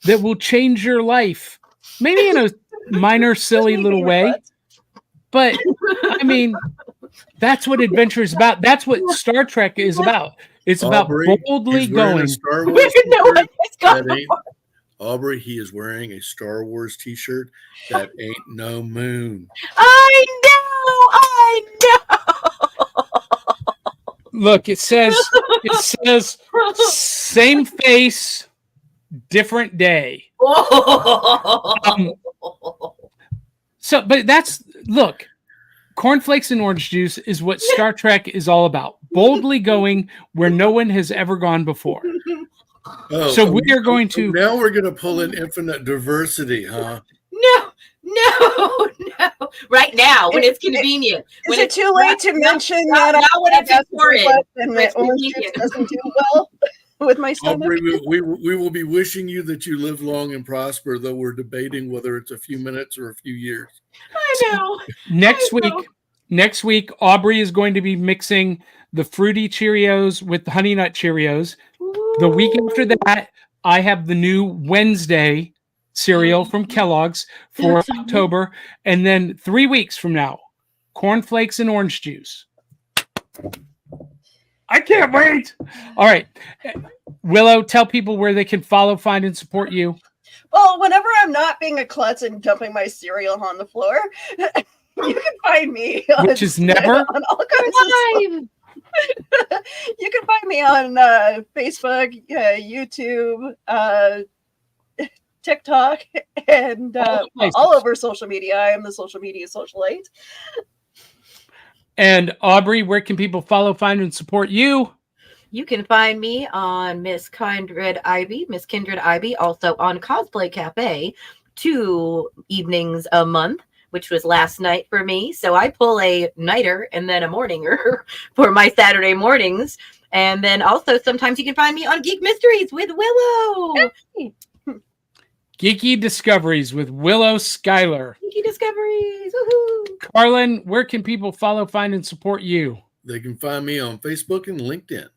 S1: that will change your life. Maybe in a minor, silly little way. But I mean, that's what adventure is about. That's what Star Trek is about. It's
S3: Aubrey,
S1: about boldly going.
S3: Aubrey, he is wearing a Star Wars t-shirt that ain't no moon.
S2: I know.
S1: Look, it says same face, different day. But look, cornflakes and orange juice is what Star Trek is all about. Boldly going where no one has ever gone before.
S3: Oh,
S1: so we are going to
S3: now we're going to pull in infinite diversity, huh?
S2: No. Right now, when it's convenient.
S4: Is it too late to mention that
S2: when it's important
S4: and my orange juice doesn't do well with my stomach?
S3: Aubrey, we will be wishing you that you live long and prosper, though we're debating whether it's a few minutes or a few years.
S2: I know.
S1: Next week, Aubrey is going to be mixing the Fruity Cheerios with the Honey Nut Cheerios. The week after that, I have the new Wednesday cereal from Kellogg's for October. And then 3 weeks from now, cornflakes and orange juice. I can't wait. All right. Willow, tell people where they can follow, find, and support you.
S4: Well, whenever I'm not being a klutz and dumping my cereal on the floor, you can find me.
S1: Which is never.
S4: On all kinds of you can find me on Facebook, YouTube, TikTok, and all over social media. I am the social media socialite.
S1: And Aubrey, where can people follow, find, and support you?
S2: You can find me on Miss Kindred Ivy, also on Cosplay Cafe, 2 evenings a month, which was last night for me. So I pull a nighter and then a morninger for my Saturday mornings. And then also sometimes you can find me on Geek Mysteries with Willow.
S1: Geeky Discoveries with Willow Schuyler.
S2: Geeky Discoveries. Woohoo.
S1: Carlin, where can people follow, find, and support you?
S3: They can find me on Facebook and LinkedIn.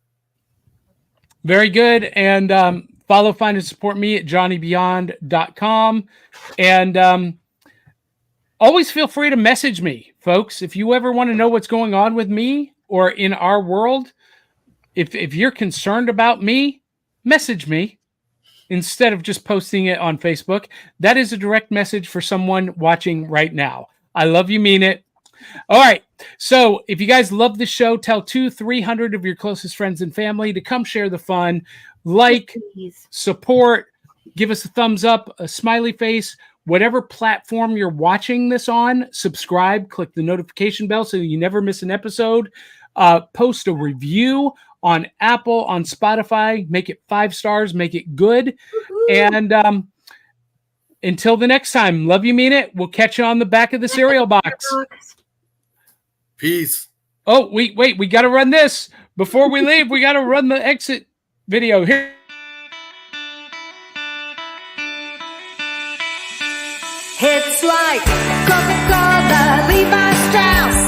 S1: Very good. And follow, find, and support me at johnnybeyond.com. And always feel free to message me, folks. If you ever want to know what's going on with me or in our world, if you're concerned about me, message me instead of just posting it on Facebook. That is a direct message for someone watching right now. I love you, mean it. All right. So if you guys love the show, tell 200-300 of your closest friends and family to come share the fun, like, support, give us a thumbs up, a smiley face, whatever platform you're watching this on, subscribe, click the notification bell so you never miss an episode, post a review on Apple, on Spotify, make it 5 stars, make it good. And until the next time, love you, mean it. We'll catch you on the back of the cereal box.
S3: Peace.
S1: Oh, wait, we got to run this. Before we leave, we got to run the exit video here.
S6: It's like Coca-Cola, Levi Strauss,